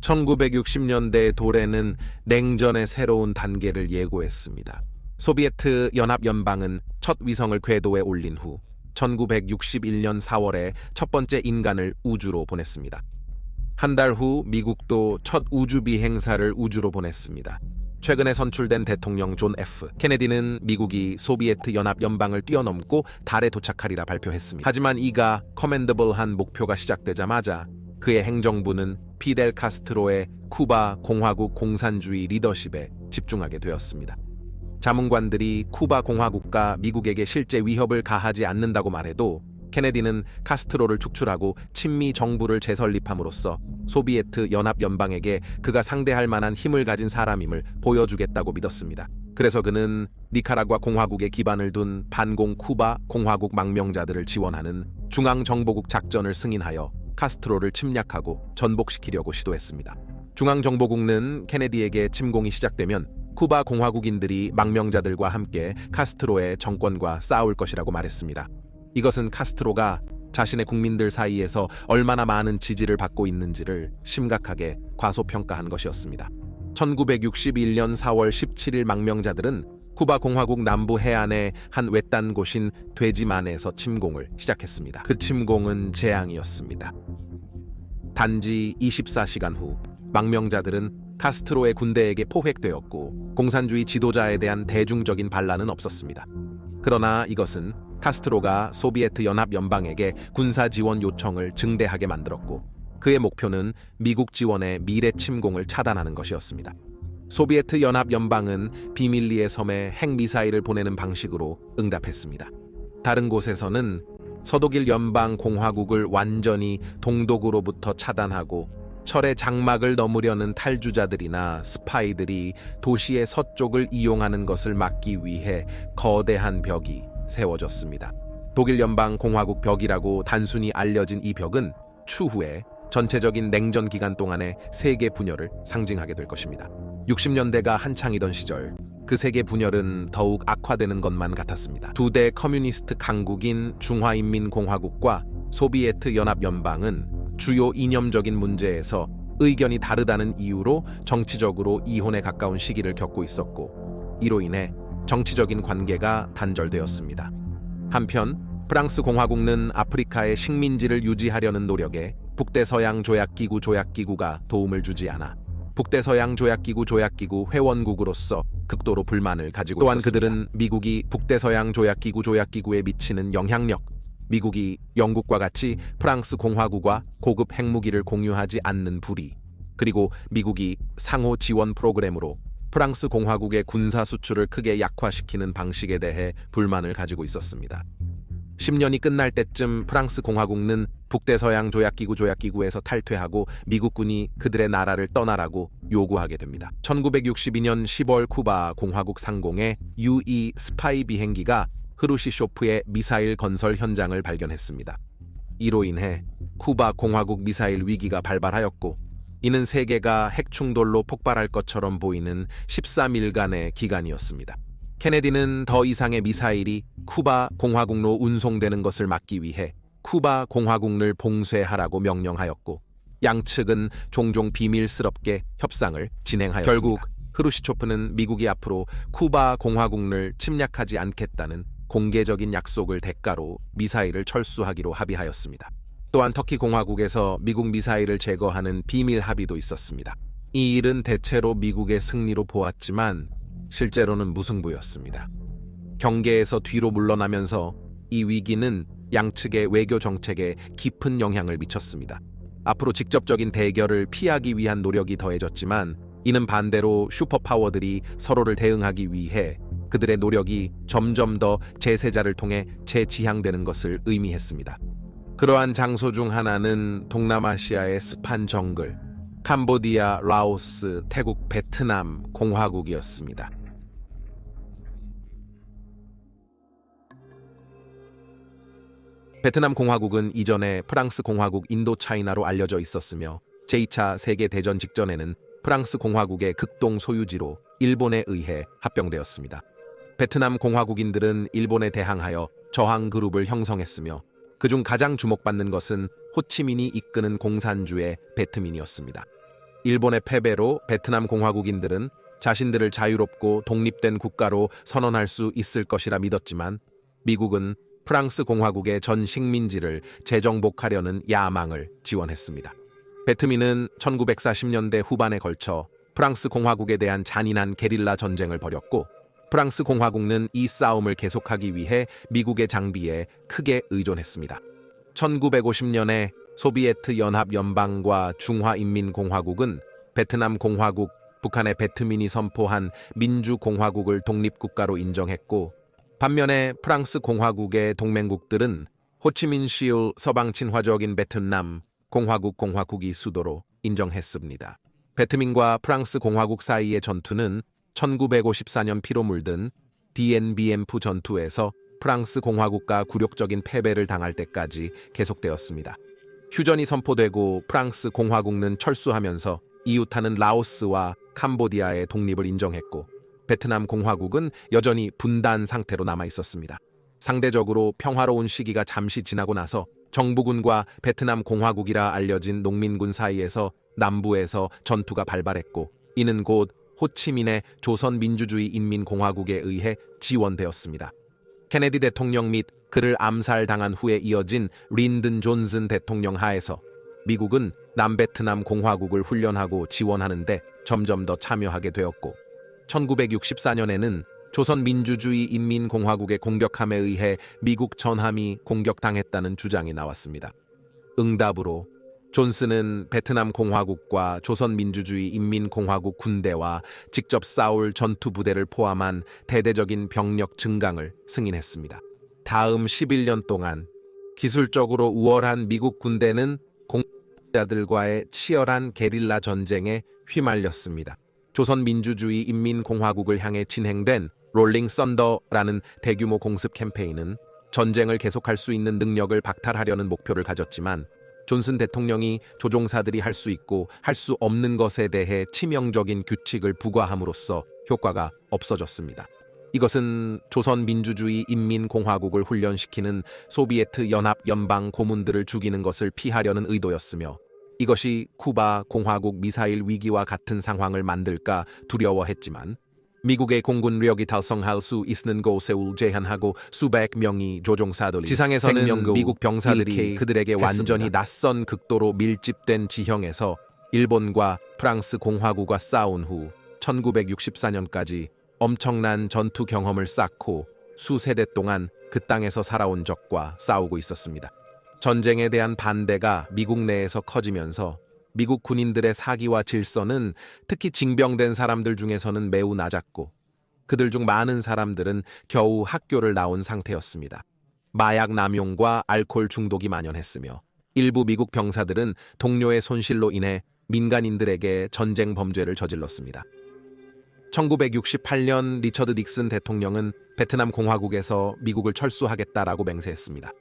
(1960년대) 도래는 냉전의 새로운 단계를 예고했습니다. 소비에트 연합 연방은 첫 위성을 궤도에 올린 후 1961년 4월에 첫 번째 인간을 우주로 보냈습니다. 한 달 후 미국도 첫 우주 비행사를 우주로 보냈습니다. 최근에 선출된 대통령 존 F. 케네디는 미국이 소비에트 연합 연방을 뛰어넘고 달에 도착하리라 발표했습니다. 하지만 이가 커맨더블한 목표가 시작되자마자 그의 행정부는 피델 카스트로의 쿠바 공화국 공산주의 리더십에 집중하게 되었습니다. 자문관들이 쿠바 공화국과 미국에게 실제 위협을 가하지 않는다고 말해도 케네디는 카스트로를 축출하고 친미 정부를 재설립함으로써 소비에트 연합 연방에게 그가 상대할 만한 힘을 가진 사람임을 보여주겠다고 믿었습니다. 그래서 그는 니카라과 공화국에 기반을 둔 반공 쿠바 공화국 망명자들을 지원하는 중앙정보국 작전을 승인하여 카스트로를 침략하고 전복시키려고 시도했습니다. 중앙정보국은 케네디에게 침공이 시작되면 쿠바 공화국인들이 망명자들과 함께 카스트로의 정권과 싸울 것이라고 말했습니다. 이것은 카스트로가 자신의 국민들 사이에서 얼마나 많은 지지를 받고 있는지를 심각하게 과소평가한 것이었습니다. 1961년 4월 17일 망명자들은 쿠바 공화국 남부 해안의 한 외딴 곳인 돼지만에서 침공을 시작했습니다. 그 침공은 재앙이었습니다. 단지 24시간 후 망명자들은 카스트로의 군대에게 포획되었고 공산주의 지도자에 대한 대중적인 반란은 없었습니다. 그러나 이것은 카스트로가 소비에트 연합 연방에게 군사 지원 요청을 증대하게 만들었고 그의 목표는 미국 지원의 미래 침공을 차단하는 것이었습니다. 소비에트 연합 연방은 비밀리에 섬에 핵미사일을 보내는 방식으로 응답했습니다. 다른 곳에서는 서독일 연방 공화국을 완전히 동독으로부터 차단하고 철의 장막을 넘으려는 탈주자들이나 스파이들이 도시의 서쪽을 이용하는 것을 막기 위해 거대한 벽이 세워졌습니다. 독일 연방 공화국 벽이라고 단순히 알려진 이 벽은 추후에 전체적인 냉전 기간 동안의 세계 분열을 상징하게 될 것입니다. 60년대가 한창이던 시절 그 세계 분열은 더욱 악화되는 것만 같았습니다. 두 대 커뮤니스트 강국인 중화인민공화국과 소비에트 연합연방은 주요 이념적인 문제에서 의견이 다르다는 이유로 정치적으로 이혼에 가까운 시기를 겪고 있었고 이로 인해 정치적인 관계가 단절되었습니다. 한편 프랑스 공화국은 아프리카의 식민지를 유지하려는 노력에 북대서양 조약기구 조약기구가 도움을 주지 않아 북대서양 조약기구 조약기구 회원국으로서 극도로 불만을 가지고 또한 있었습니다. 그들은 미국이 북대서양 조약기구 조약기구에 미치는 영향력, 미국이 영국과 같이 프랑스 공화국과 고급 핵무기를 공유하지 않는 불의, 그리고 미국이 상호 지원 프로그램으로 프랑스 공화국의 군사 수출을 크게 약화시키는 방식에 대해 불만을 가지고 있었습니다. 10년이 끝날 때쯤 프랑스 공화국은 북대서양 조약기구 조약기구에서 탈퇴하고 미국군이 그들의 나라를 떠나라고 요구하게 됩니다. 1962년 10월 쿠바 공화국 상공의 U-2 스파이 비행기가 흐루시쇼프의 미사일 건설 현장을 발견했습니다. 이로 인해 쿠바 공화국 미사일 위기가 발발하였고 이는 세계가 핵충돌로 폭발할 것처럼 보이는 13일간의 기간이었습니다. 케네디는 더 이상의 미사일이 쿠바 공화국로 운송되는 것을 막기 위해 쿠바 공화국을 봉쇄하라고 명령하였고 양측은 종종 비밀스럽게 협상을 진행하였습니다. 결국 흐루시초프는 미국이 앞으로 쿠바 공화국을 침략하지 않겠다는 공개적인 약속을 대가로 미사일을 철수하기로 합의하였습니다. 또한 터키 공화국에서 미국 미사일을 제거하는 비밀 합의도 있었습니다. 이 일은 대체로 미국의 승리로 보았지만 실제로는 무승부였습니다. 경계에서 뒤로 물러나면서 이 위기는 양측의 외교 정책에 깊은 영향을 미쳤습니다. 앞으로 직접적인 대결을 피하기 위한 노력이 더해졌지만 이는 반대로 슈퍼파워들이 서로를 대응하기 위해 그들의 노력이 점점 더 제세자를 통해 재지향되는 것을 의미했습니다. 그러한 장소 중 하나는 동남아시아의 습한 정글, 캄보디아, 라오스, 태국, 베트남 공화국이었습니다. 베트남 공화국은 이전에 프랑스 공화국 인도차이나로 알려져 있었으며 제2차 세계대전 직전에는 프랑스 공화국의 극동 소유지로 일본에 의해 합병되었습니다. 베트남 공화국인들은 일본에 대항하여 저항 그룹을 형성했으며 그중 가장 주목받는 것은 호치민이 이끄는 공산주의 베트민이었습니다. 일본의 패배로 베트남 공화국인들은 자신들을 자유롭고 독립된 국가로 선언할 수 있을 것이라 믿었지만 미국은 프랑스 공화국의 전 식민지를 재정복하려는 야망을 지원했습니다. 베트민은 1940년대 후반에 걸쳐 프랑스 공화국에 대한 잔인한 게릴라 전쟁을 벌였고, 프랑스 공화국은 이 싸움을 계속하기 위해 미국의 장비에 크게 의존했습니다. 1950년에 소비에트 연합연방과 중화인민공화국은 베트남 공화국, 북한의 베트민이 선포한 민주공화국을 독립국가로 인정했고, 반면에 프랑스 공화국의 동맹국들은 호치민시울 서방 친화적인 베트남 공화국이 수도로 인정했습니다. 베트민과 프랑스 공화국 사이의 전투는 1954년 피로 물든 DNBM프 전투에서 프랑스 공화국과 굴욕적인 패배를 당할 때까지 계속되었습니다. 휴전이 선포되고 프랑스 공화국은 철수하면서 이웃하는 라오스와 캄보디아의 독립을 인정했고, 베트남 공화국은 여전히 분단 상태로 남아 있었습니다. 상대적으로 평화로운 시기가 잠시 지나고 나서 정부군과 베트남 공화국이라 알려진 농민군 사이에서 남부에서 전투가 발발했고, 이는 곧 호치민의 조선민주주의 인민공화국에 의해 지원되었습니다. 케네디 대통령 및 그를 암살당한 후에 이어진 린든 존슨 대통령 하에서 미국은 남베트남 공화국을 훈련하고 지원하는데 점점 더 참여하게 되었고, 1964년에는 조선민주주의 인민공화국의 공격함에 의해 미국 전함이 공격당했다는 주장이 나왔습니다. 응답으로 존슨은 베트남 공화국과 조선민주주의 인민공화국 군대와 직접 싸울 전투 부대를 포함한 대대적인 병력 증강을 승인했습니다. 다음 11년 동안 기술적으로 우월한 미국 군대는 공화국자들과의 치열한 게릴라 전쟁에 휘말렸습니다. 조선민주주의 인민공화국을 향해 진행된 롤링 썬더라는 대규모 공습 캠페인은 전쟁을 계속할 수 있는 능력을 박탈하려는 목표를 가졌지만, 존슨 대통령이 조종사들이 할 수 있고 할 수 없는 것에 대해 치명적인 규칙을 부과함으로써 효과가 없어졌습니다. 이것은 조선민주주의 인민공화국을 훈련시키는 소비에트 연합연방 고문들을 죽이는 것을 피하려는 의도였으며, 이것이 쿠바 공화국 미사일 위기와 같은 상황을 만들까 두려워했지만, 미국의 공군력이 달성할 수 있는 곳을 제한하고 수백 명의 조종사들이 지상에서는 미국 병사들이 그들에게 완전히 낯선 극도로 밀집된 지형에서 일본과 프랑스 공화국과 싸운 후 1964년까지 엄청난 전투 경험을 쌓고 수세대 동안 그 땅에서 살아온 적과 싸우고 있었습니다. 전쟁에 대한 반대가 미국 내에서 커지면서 미국 군인들의 사기와 질서는 특히 징병된 사람들 중에서는 매우 낮았고, 그들 중 많은 사람들은 겨우 학교를 나온 상태였습니다. 마약 남용과 알코올 중독이 만연했으며, 일부 미국 병사들은 동료의 손실로 인해 민간인들에게 전쟁 범죄를 저질렀습니다. 1968년 리처드 닉슨 대통령은 베트남 공화국에서 미국을 철수하겠다라고 맹세했습니다.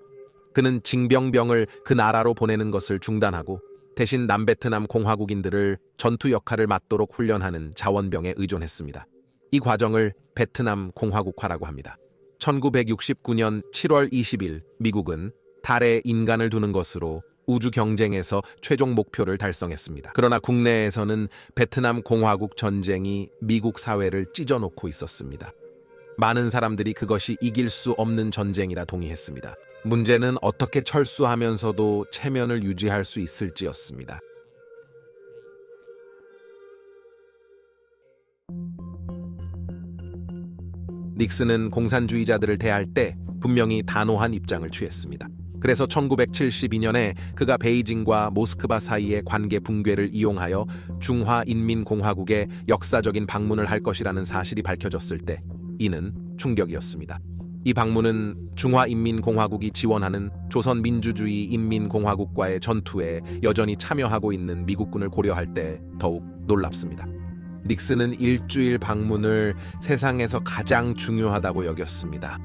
그는 징병병을 그 나라로 보내는 것을 중단하고 대신 남베트남 공화국인들을 전투 역할을 맡도록 훈련하는 자원병에 의존했습니다. 이 과정을 베트남 공화국화라고 합니다. 1969년 7월 20일 미국은 달에 인간을 두는 것으로 우주 경쟁에서 최종 목표를 달성했습니다. 그러나 국내에서는 베트남 공화국 전쟁이 미국 사회를 찢어놓고 있었습니다. 많은 사람들이 그것이 이길 수 없는 전쟁이라 동의했습니다. 문제는 어떻게 철수하면서도 체면을 유지할 수 있을지였습니다. 닉슨은 공산주의자들을 대할 때 분명히 단호한 입장을 취했습니다. 그래서 1972년에 그가 베이징과 모스크바 사이의 관계 붕괴를 이용하여 중화인민공화국에 역사적인 방문을 할 것이라는 사실이 밝혀졌을 때 이는 충격이었습니다. 이 방문은 중화인민공화국이 지원하는 조선민주주의 인민공화국과의 전투에 여전히 참여하고 있는 미국군을 고려할 때 더욱 놀랍습니다. 닉슨은 일주일 방문을 세상에서 가장 중요하다고 여겼습니다.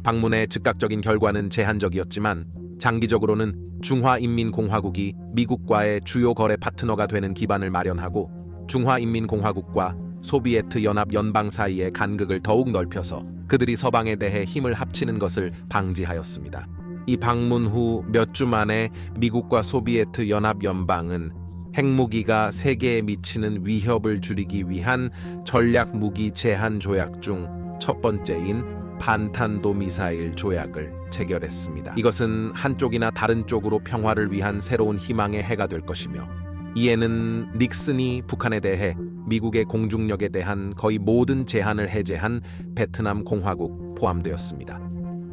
방문의 즉각적인 결과는 제한적이었지만 장기적으로는 중화인민공화국이 미국과의 주요 거래 파트너가 되는 기반을 마련하고 중화인민공화국과 소비에트 연합 연방 사이의 간극을 더욱 넓혀서 그들이 서방에 대해 힘을 합치는 것을 방지하였습니다. 이 방문 후 몇 주 만에 미국과 소비에트 연합 연방은 핵무기가 세계에 미치는 위협을 줄이기 위한 전략무기 제한 조약 중 첫 번째인 반탄도 미사일 조약을 체결했습니다. 이것은 한쪽이나 다른 쪽으로 평화를 위한 새로운 희망의 해가 될 것이며, 이에는 닉슨이 북한에 대해 미국의 공중력에 대한 거의 모든 제한을 해제한 베트남 공화국 포함되었습니다.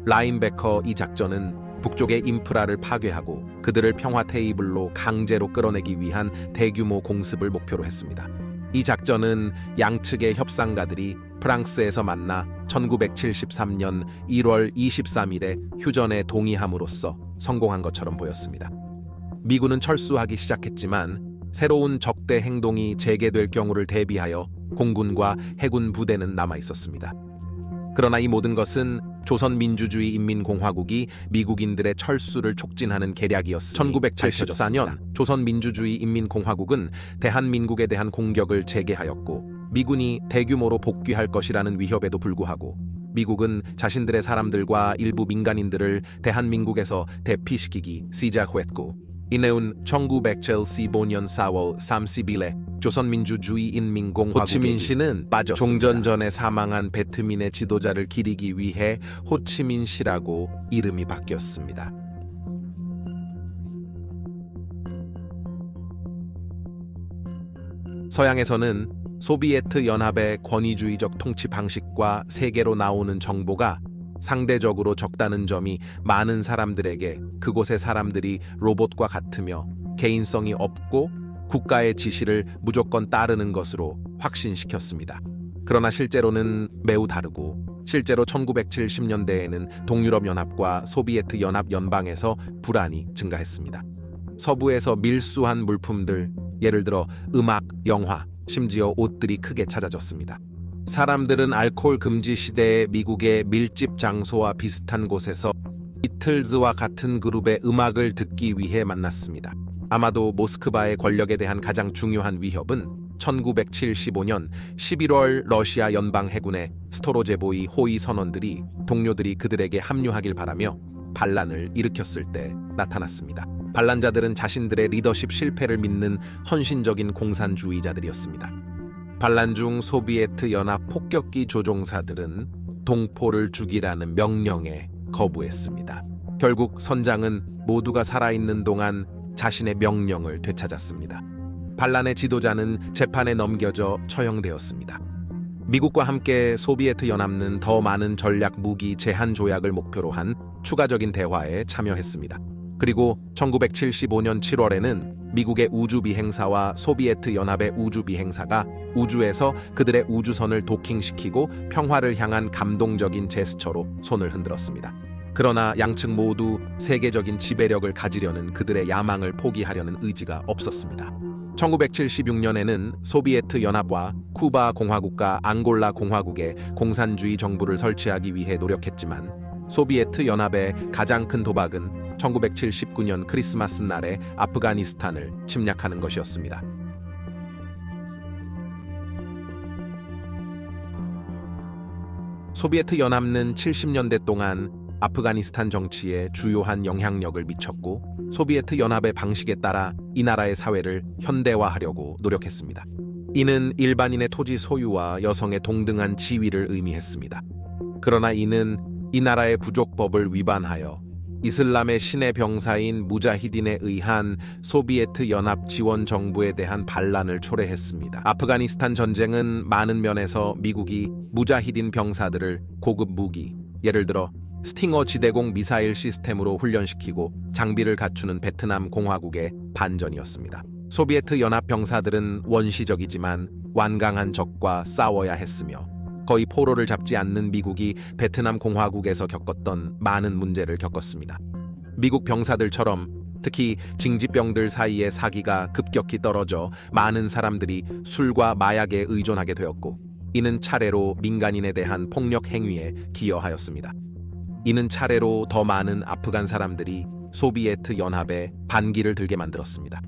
라인베커 이 작전은 북쪽의 인프라를 파괴하고 그들을 평화 테이블로 강제로 끌어내기 위한 대규모 공습을 목표로 했습니다. 이 작전은 양측의 협상가들이 프랑스에서 만나 1973년 1월 23일에 휴전에 동의함으로써 성공한 것처럼 보였습니다. 미군은 철수하기 시작했지만 새로운 적대 행동이 재개될 경우를 대비하여 공군과 해군 부대는 남아 있었습니다. 그러나 이 모든 것은 조선민주주의 인민공화국이 미국인들의 철수를 촉진하는 계략이었으니 1984년 조선민주주의 인민공화국은 대한민국에 대한 공격을 재개하였고, 미군이 대규모로 복귀할 것이라는 위협에도 불구하고 미국은 자신들의 사람들과 일부 민간인들을 대한민국에서 대피시키기 시작했고, 이내운 1975년 4월 30일에 조선민주주의 인민공화국의 호치민시는 빠졌습니다. 종전전에 사망한 베트민의 지도자를 기리기 위해 호치민시라고 이름이 바뀌었습니다. 서양에서는 소비에트 연합의 권위주의적 통치 방식과 세계로 나오는 정보가 상대적으로 적다는 점이 많은 사람들에게 그곳의 사람들이 로봇과 같으며 개인성이 없고 국가의 지시를 무조건 따르는 것으로 확신시켰습니다. 그러나 실제로는 매우 다르고, 실제로 1970년대에는 동유럽연합과 소비에트 연합 연방에서 불안이 증가했습니다. 서부에서 밀수한 물품들, 예를 들어 음악, 영화, 심지어 옷들이 크게 찾아졌습니다. 사람들은 알코올 금지 시대의 미국의 밀집 장소와 비슷한 곳에서 비틀즈와 같은 그룹의 음악을 듣기 위해 만났습니다. 아마도 모스크바의 권력에 대한 가장 중요한 위협은 1975년 11월 러시아 연방 해군의 스토로제보이 호위 선원들이 동료들이 그들에게 합류하길 바라며 반란을 일으켰을 때 나타났습니다. 반란자들은 자신들의 리더십 실패를 믿는 헌신적인 공산주의자들이었습니다. 반란 중 소비에트 연합 폭격기 조종사들은 동포를 죽이라는 명령에 거부했습니다. 결국 선장은 모두가 살아있는 동안 자신의 명령을 되찾았습니다. 반란의 지도자는 재판에 넘겨져 처형되었습니다. 미국과 함께 소비에트 연합은 더 많은 전략 무기 제한 조약을 목표로 한 추가적인 대화에 참여했습니다. 그리고 1975년 7월에는 미국의 우주비행사와 소비에트 연합의 우주비행사가 우주에서 그들의 우주선을 도킹시키고 평화를 향한 감동적인 제스처로 손을 흔들었습니다. 그러나 양측 모두 세계적인 지배력을 가지려는 그들의 야망을 포기하려는 의지가 없었습니다. 1976년에는 소비에트 연합과 쿠바 공화국과 앙골라 공화국의 공산주의 정부를 설치하기 위해 노력했지만, 소비에트 연합의 가장 큰 도박은 1979년 크리스마스 날에 아프가니스탄을 침략하는 것이었습니다. 소비에트 연합은 70년대 동안 아프가니스탄 정치에 주요한 영향력을 미쳤고, 소비에트 연합의 방식에 따라 이 나라의 사회를 현대화하려고 노력했습니다. 이는 일반인의 토지 소유와 여성의 동등한 지위를 의미했습니다. 그러나 이는 이 나라의 부족법을 위반하여 이슬람의 신의 병사인 무자히딘에 의한 소비에트 연합 지원 정부에 대한 반란을 초래했습니다. 아프가니스탄 전쟁은 많은 면에서 미국이 무자히딘 병사들을 고급 무기, 예를 들어 스팅어 지대공 미사일 시스템으로 훈련시키고 장비를 갖추는 베트남 공화국의 반전이었습니다. 소비에트 연합 병사들은 원시적이지만 완강한 적과 싸워야 했으며, 거의 포로를 잡지 않는 미국이 베트남 공화국에서 겪었던 많은 문제를 겪었습니다. 미국 병사들처럼 특히 징집병들 사이의 사기가 급격히 떨어져 많은 사람들이 술과 마약에 의존하게 되었고, 이는 차례로 민간인에 대한 폭력 행위에 기여하였습니다. 이는 차례로 더 많은 아프간 사람들이 소비에트 연합에 반기를 들게 만들었습니다.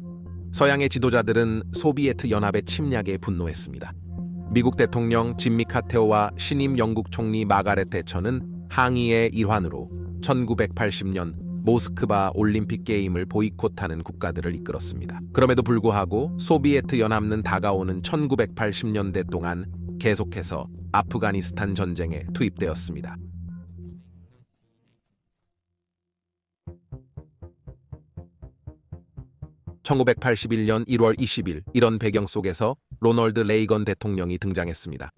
서양의 지도자들은 소비에트 연합의 침략에 분노했습니다. 미국 대통령 짐미 카테오와 신임 영국 총리 마가렛 대처는 항의의 일환으로 1980년 모스크바 올림픽 게임을 보이콧하는 국가들을 이끌었습니다. 그럼에도 불구하고 소비에트 연합은 다가오는 1980년대 동안 계속해서 아프가니스탄 전쟁에 투입되었습니다. 1981년 1월 20일 이런 배경 속에서 로널드 레이건 대통령이 등장했습니다.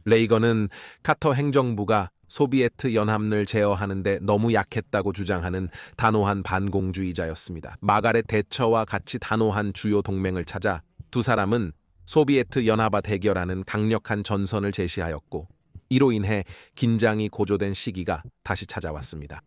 레이건은 카터 행정부가 소비에트 연합을 제어하는 데 너무 약했다고 주장하는 단호한 반공주의자였습니다. 마가렛 대처와 같이 단호한 주요 동맹을 찾아 두 사람은 소비에트 연합과 대결하는 강력한 전선을 제시하였고, 이로 인해 긴장이 고조된 시기가 다시 찾아왔습니다.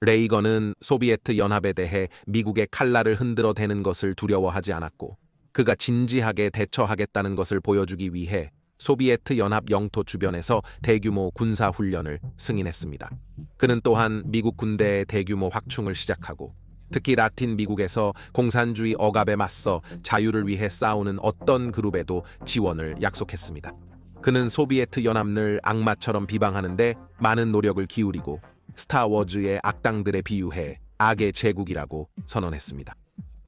레이건은 소비에트 연합에 대해 미국의 칼날을 흔들어 대는 것을 두려워하지 않았고, 그가 진지하게 대처하겠다는 것을 보여주기 위해 소비에트 연합 영토 주변에서 대규모 군사 훈련을 승인했습니다. 그는 또한 미국 군대의 대규모 확충을 시작하고, 특히 라틴 미국에서 공산주의 억압에 맞서 자유를 위해 싸우는 어떤 그룹에도 지원을 약속했습니다. 그는 소비에트 연합을 악마처럼 비방하는데 많은 노력을 기울이고, 스타워즈의 악당들에 비유해 악의 제국이라고 선언했습니다.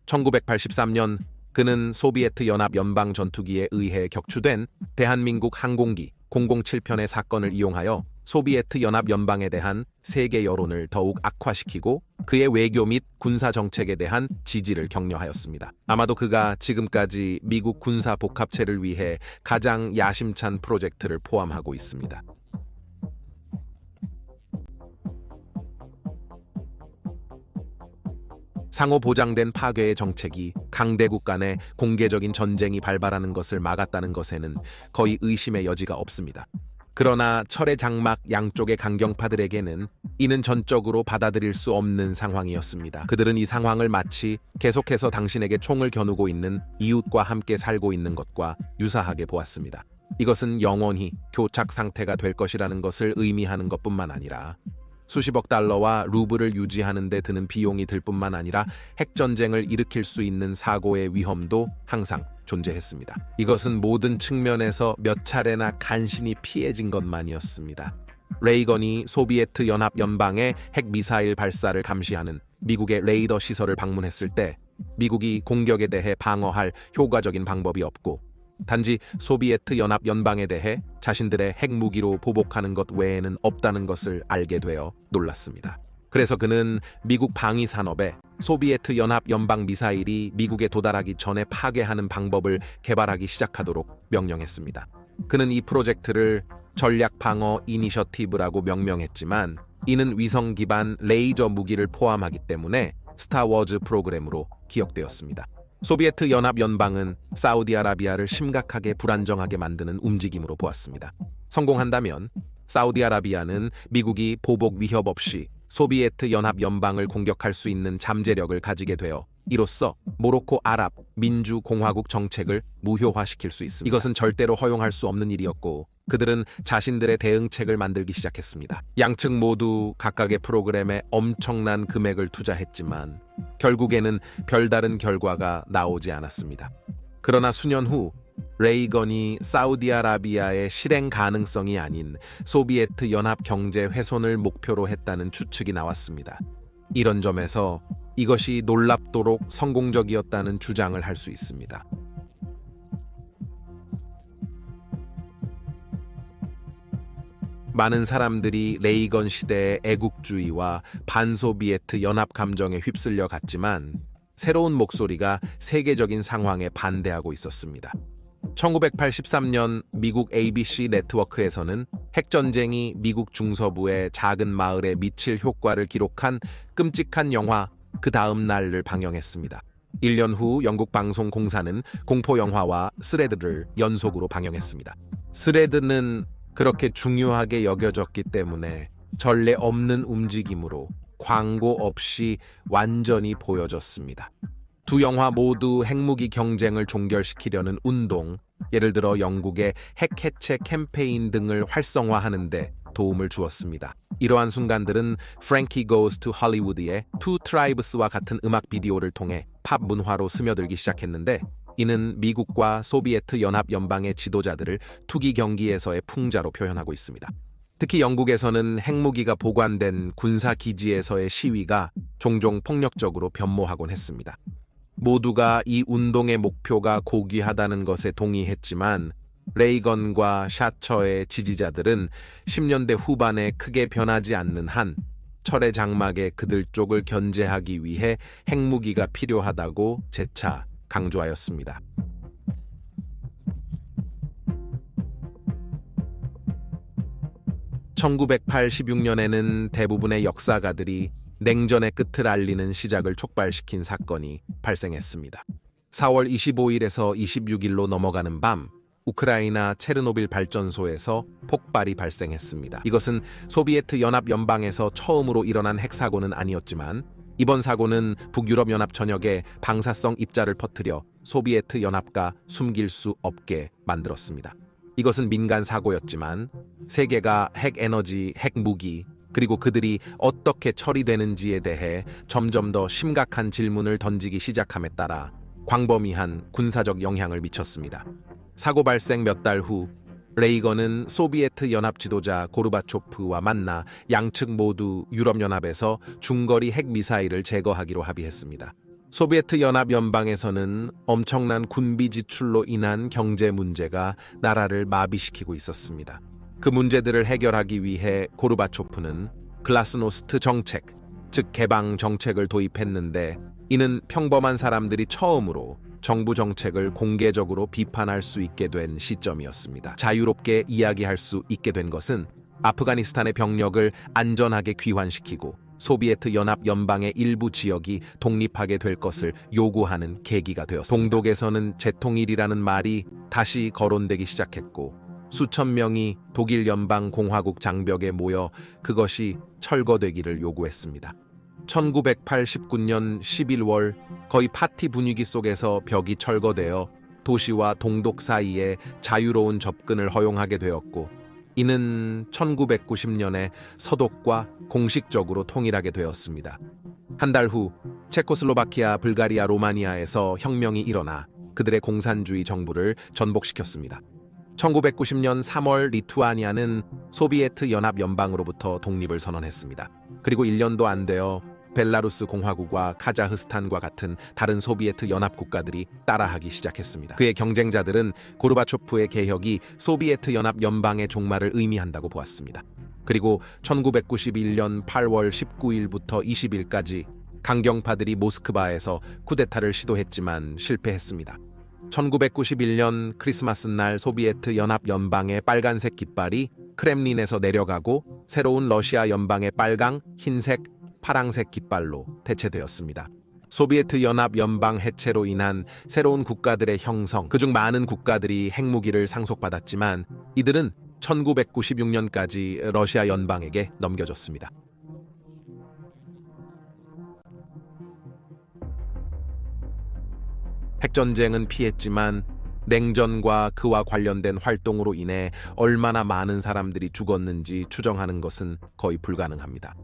1983년 그는 소비에트 연합 연방 전투기에 의해 격추된 대한민국 항공기 007편의 사건을 이용하여 소비에트 연합 연방에 대한 세계 여론을 더욱 악화시키고 그의 외교 및 군사 정책에 대한 지지를 격려하였습니다. 아마도 그가 지금까지 미국 군사 복합체를 위해 가장 야심찬 프로젝트를 포함하고 있습니다. 상호 보장된 파괴의 정책이 강대국 간의 공개적인 전쟁이 발발하는 것을 막았다는 것에는 거의 의심의 여지가 없습니다. 그러나 철의 장막 양쪽의 강경파들에게는 이는 전적으로 받아들일 수 없는 상황이었습니다. 그들은 이 상황을 마치 계속해서 당신에게 총을 겨누고 있는 이웃과 함께 살고 있는 것과 유사하게 보았습니다. 이것은 영원히 교착 상태가 될 것이라는 것을 의미하는 것뿐만 아니라 수십억 달러와 루블을 유지하는 데 드는 비용이 들 뿐만 아니라 핵전쟁을 일으킬 수 있는 사고의 위험도 항상 존재했습니다. 이것은 모든 측면에서 몇 차례나 간신히 피해진 것만이었습니다. 레이건이 소비에트 연합 연방의 핵미사일 발사를 감시하는 미국의 레이더 시설을 방문했을 때 미국이 공격에 대해 방어할 효과적인 방법이 없고, 단지 소비에트 연합 연방에 대해 자신들의 핵무기로 보복하는 것 외에는 없다는 것을 알게 되어 놀랐습니다. 그래서 그는 미국 방위 산업에 소비에트 연합 연방 미사일이 미국에 도달하기 전에 파괴하는 방법을 개발하기 시작하도록 명령했습니다. 그는 이 프로젝트를 전략 방어 이니셔티브라고 명명했지만, 이는 위성 기반 레이저 무기를 포함하기 때문에 스타워즈 프로그램으로 기억되었습니다. 소비에트 연합 연방은 사우디아라비아를 심각하게 불안정하게 만드는 움직임으로 보았습니다. 성공한다면 사우디아라비아는 미국이 보복 위협 없이 소비에트 연합 연방을 공격할 수 있는 잠재력을 가지게 되어 이로써 모로코 아랍 민주공화국 정책을 무효화시킬 수 있습니다. 이것은 절대로 허용할 수 없는 일이었고, 그들은 자신들의 대응책을 만들기 시작했습니다. 양측 모두 각각의 프로그램에 엄청난 금액을 투자했지만 결국에는 별다른 결과가 나오지 않았습니다. 그러나 수년 후 레이건이 사우디아라비아의 실행 가능성이 아닌 소비에트 연합 경제 훼손을 목표로 했다는 추측이 나왔습니다. 이런 점에서 이것이 놀랍도록 성공적이었다는 주장을 할 수 있습니다. 많은 사람들이 레이건 시대의 애국주의와 반소비에트 연합 감정에 휩쓸려 갔지만 새로운 목소리가 세계적인 상황에 반대하고 있었습니다. 1983년 미국 ABC 네트워크에서는 핵전쟁이 미국 중서부의 작은 마을에 미칠 효과를 기록한 끔찍한 영화 그 다음 날을 방영했습니다. 1년 후 영국 방송공사는 공포 영화와 스레드를 연속으로 방영했습니다. 스레드는 그렇게 중요하게 여겨졌기 때문에 전례 없는 움직임으로 광고 없이 완전히 보여졌습니다. 두 영화 모두 핵무기 경쟁을 종결시키려는 운동, 예를 들어 영국의 핵 해체 캠페인 등을 활성화하는 데 도움을 주었습니다. 이러한 순간들은 Frankie Goes to Hollywood의 Two Tribes와 같은 음악 비디오를 통해 팝 문화로 스며들기 시작했는데, 이는 미국과 소비에트 연합 연방의 지도자들을 투기 경기에서의 풍자로 표현하고 있습니다. 특히 영국에서는 핵무기가 보관된 군사 기지에서의 시위가 종종 폭력적으로 변모하곤 했습니다. 모두가 이 운동의 목표가 고귀하다는 것에 동의했지만 레이건과 샤처의 지지자들은 10년대 후반에 크게 변하지 않는 한 철의 장막에 그들 쪽을 견제하기 위해 핵무기가 필요하다고 재차 강조하였습니다. 1986년에는 대부분의 역사가들이 냉전의 끝을 알리는 시작을 촉발시킨 사건이 발생했습니다. 4월 25일에서 26일로 넘어가는 밤, 우크라이나 체르노빌 발전소에서 폭발이 발생했습니다. 이것은 소비에트 연합 연방에서 처음으로 일어난 핵사고는 아니었지만 이번 사고는 북유럽 연합 전역에 방사성 입자를 퍼뜨려 소비에트 연합가 숨길 수 없게 만들었습니다. 이것은 민간 사고였지만 세계가 핵에너지, 핵무기, 그리고 그들이 어떻게 처리되는지에 대해 점점 더 심각한 질문을 던지기 시작함에 따라 광범위한 군사적 영향을 미쳤습니다. 사고 발생 몇 달 후 레이건은 소비에트 연합 지도자 고르바초프와 만나 양측 모두 유럽연합에서 중거리 핵미사일을 제거하기로 합의했습니다. 소비에트 연합 연방에서는 엄청난 군비 지출로 인한 경제 문제가 나라를 마비시키고 있었습니다. 그 문제들을 해결하기 위해 고르바초프는 글라스노스트 정책, 즉 개방 정책을 도입했는데 이는 평범한 사람들이 처음으로 정부 정책을 공개적으로 비판할 수 있게 된 시점이었습니다. 자유롭게 이야기할 수 있게 된 것은 아프가니스탄의 병력을 안전하게 귀환시키고 소비에트 연합 연방의 일부 지역이 독립하게 될 것을 요구하는 계기가 되었습니다. 동독에서는 재통일이라는 말이 다시 거론되기 시작했고 수천 명이 독일 연방 공화국 장벽에 모여 그것이 철거되기를 요구했습니다. 1989년 11월 거의 파티 분위기 속에서 벽이 철거되어 도시와 동독 사이에 자유로운 접근을 허용하게 되었고 이는 1990년에 서독과 공식적으로 통일하게 되었습니다. 한 달 후 체코슬로바키아, 불가리아, 로마니아에서 혁명이 일어나 그들의 공산주의 정부를 전복시켰습니다. 1990년 3월 리투아니아는 소비에트 연합 연방으로부터 독립을 선언했습니다. 그리고 1년도 안 되어 벨라루스 공화국과 카자흐스탄과 같은 다른 소비에트 연합 국가들이 따라하기 시작했습니다. 그의 경쟁자들은 고르바초프의 개혁이 소비에트 연합 연방의 종말을 의미한다고 보았습니다. 그리고 1991년 8월 19일부터 20일까지 강경파들이 모스크바에서 쿠데타를 시도했지만 실패했습니다. 1991년 크리스마스 날 소비에트 연합 연방의 빨간색 깃발이 크렘린에서 내려가고 새로운 러시아 연방의 빨강, 흰색, 파랑색 깃발로 대체되었습니다. 소비에트 연합 연방 해체로 인한 새로운 국가들의 형성, 그중 많은 국가들이 핵무기를 상속받았지만 이들은 1996년까지 러시아 연방에게 넘겨졌습니다. 핵전쟁은 피했지만 냉전과 그와 관련된 활동으로 인해 얼마나 많은 사람들이 죽었는지 추정하는 것은 거의 불가능합니다.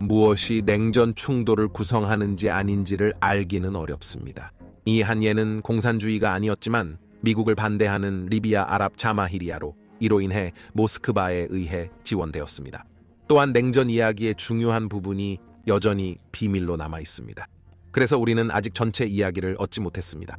무엇이 냉전 충돌을 구성하는지 아닌지를 알기는 어렵습니다. 이 한 예는 공산주의가 아니었지만 미국을 반대하는 리비아 아랍 자마히리아로 이로 인해 모스크바에 의해 지원되었습니다. 또한 냉전 이야기의 중요한 부분이 여전히 비밀로 남아 있습니다. 그래서 우리는 아직 전체 이야기를 얻지 못했습니다.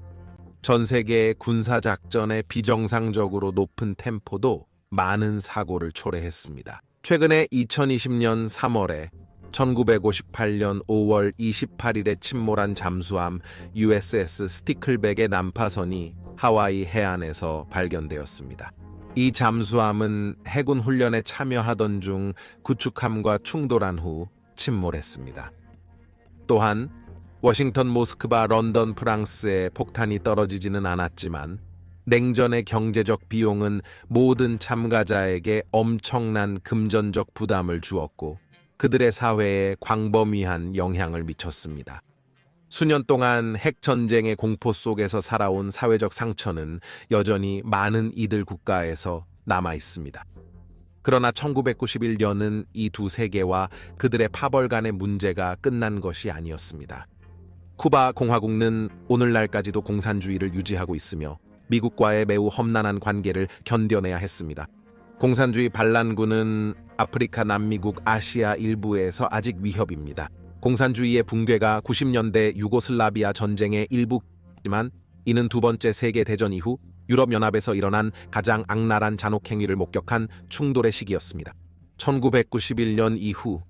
전 세계의 군사작전의 비정상적으로 높은 템포도 많은 사고를 초래했습니다. 최근에 2020년 3월에 1958년 5월 28일에 침몰한 잠수함 USS 스티클백의 난파선이 하와이 해안에서 발견되었습니다. 이 잠수함은 해군 훈련에 참여하던 중 구축함과 충돌한 후 침몰했습니다. 또한 워싱턴, 모스크바, 런던, 프랑스에 폭탄이 떨어지지는 않았지만 냉전의 경제적 비용은 모든 참가자에게 엄청난 금전적 부담을 주었고 그들의 사회에 광범위한 영향을 미쳤습니다. 수년 동안 핵전쟁의 공포 속에서 살아온 사회적 상처는 여전히 많은 이들 국가에서 남아 있습니다. 그러나 1991년은 이 두 세계와 그들의 파벌 간의 문제가 끝난 것이 아니었습니다. 쿠바 공화국은 오늘날까지도 공산주의를 유지하고 있으며 미국과의 매우 험난한 관계를 견뎌내야 했습니다. 공산주의 반란군은 아프리카, 남미국, 아시아 일부에서 아직 위협입니다. 공산주의의 붕괴가 90년대 유고슬라비아 전쟁의 일부지만 이는 두 번째 세계대전 이후 유럽연합에서 일어난 가장 악랄한 잔혹행위를 목격한 충돌의 시기였습니다. 1991년 이후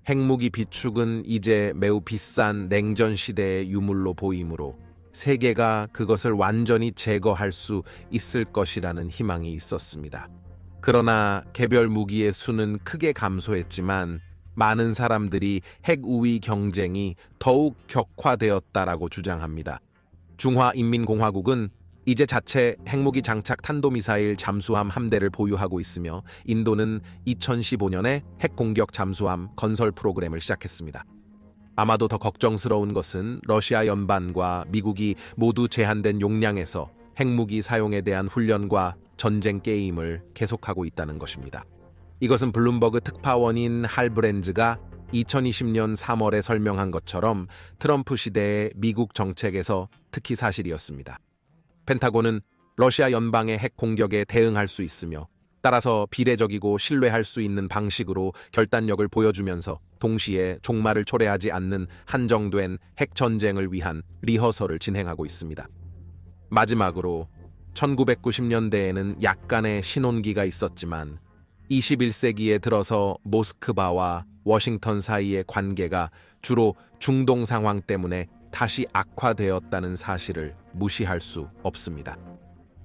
핵무기 비축은 이제 매우 비싼 냉전 시대의 유물로 보이므로 세계가 그것을 완전히 제거할 수 있을 것이라는 희망이 있었습니다. 그러나 개별 무기의 수는 크게 감소했지만 많은 사람들이 핵우위 경쟁이 더욱 격화되었다라고 주장합니다. 중화인민공화국은 이제 자체 핵무기 장착 탄도미사일 잠수함 함대를 보유하고 있으며 인도는 2015년에 핵공격 잠수함 건설 프로그램을 시작했습니다. 아마도 더 걱정스러운 것은 러시아 연방과 미국이 모두 제한된 용량에서 핵무기 사용에 대한 훈련과 전쟁 게임을 계속하고 있다는 것입니다. 이것은 블룸버그 특파원인 할브렌즈가 2020년 3월에 설명한 것처럼 트럼프 시대의 미국 정책에서 특히 사실이었습니다. 펜타곤은 러시아 연방의 핵 공격에 대응할 수 있으며 따라서 비례적이고 신뢰할 수 있는 방식으로 결단력을 보여주면서 동시에 종말을 초래하지 않는 한정된 핵전쟁을 위한 리허설을 진행하고 있습니다. 마지막으로 1990년대에는 약간의 신혼기가 있었지만 21세기에 들어서 모스크바와 워싱턴 사이의 관계가 주로 중동 상황 때문에 다시 악화되었다는 사실을 무시할 수 없습니다.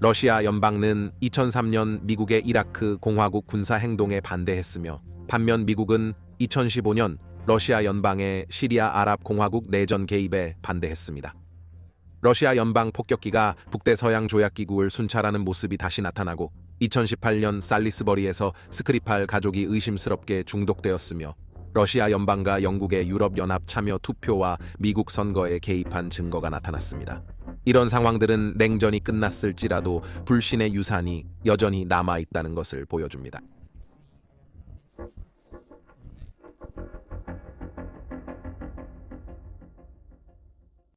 러시아 연방은 2003년 미국의 이라크 공화국 군사 행동에 반대했으며 반면 미국은 2015년 러시아 연방의 시리아 아랍 공화국 내전 개입에 반대했습니다. 러시아 연방 폭격기가 북대서양 조약기구를 순찰하는 모습이 다시 나타나고 2018년 살리스버리에서 스크리팔 가족이 의심스럽게 중독되었으며 러시아 연방과 영국의 유럽연합 참여 투표와 미국 선거에 개입한 증거가 나타났습니다. 이런 상황들은 냉전이 끝났을지라도 불신의 유산이 여전히 남아있다는 것을 보여줍니다.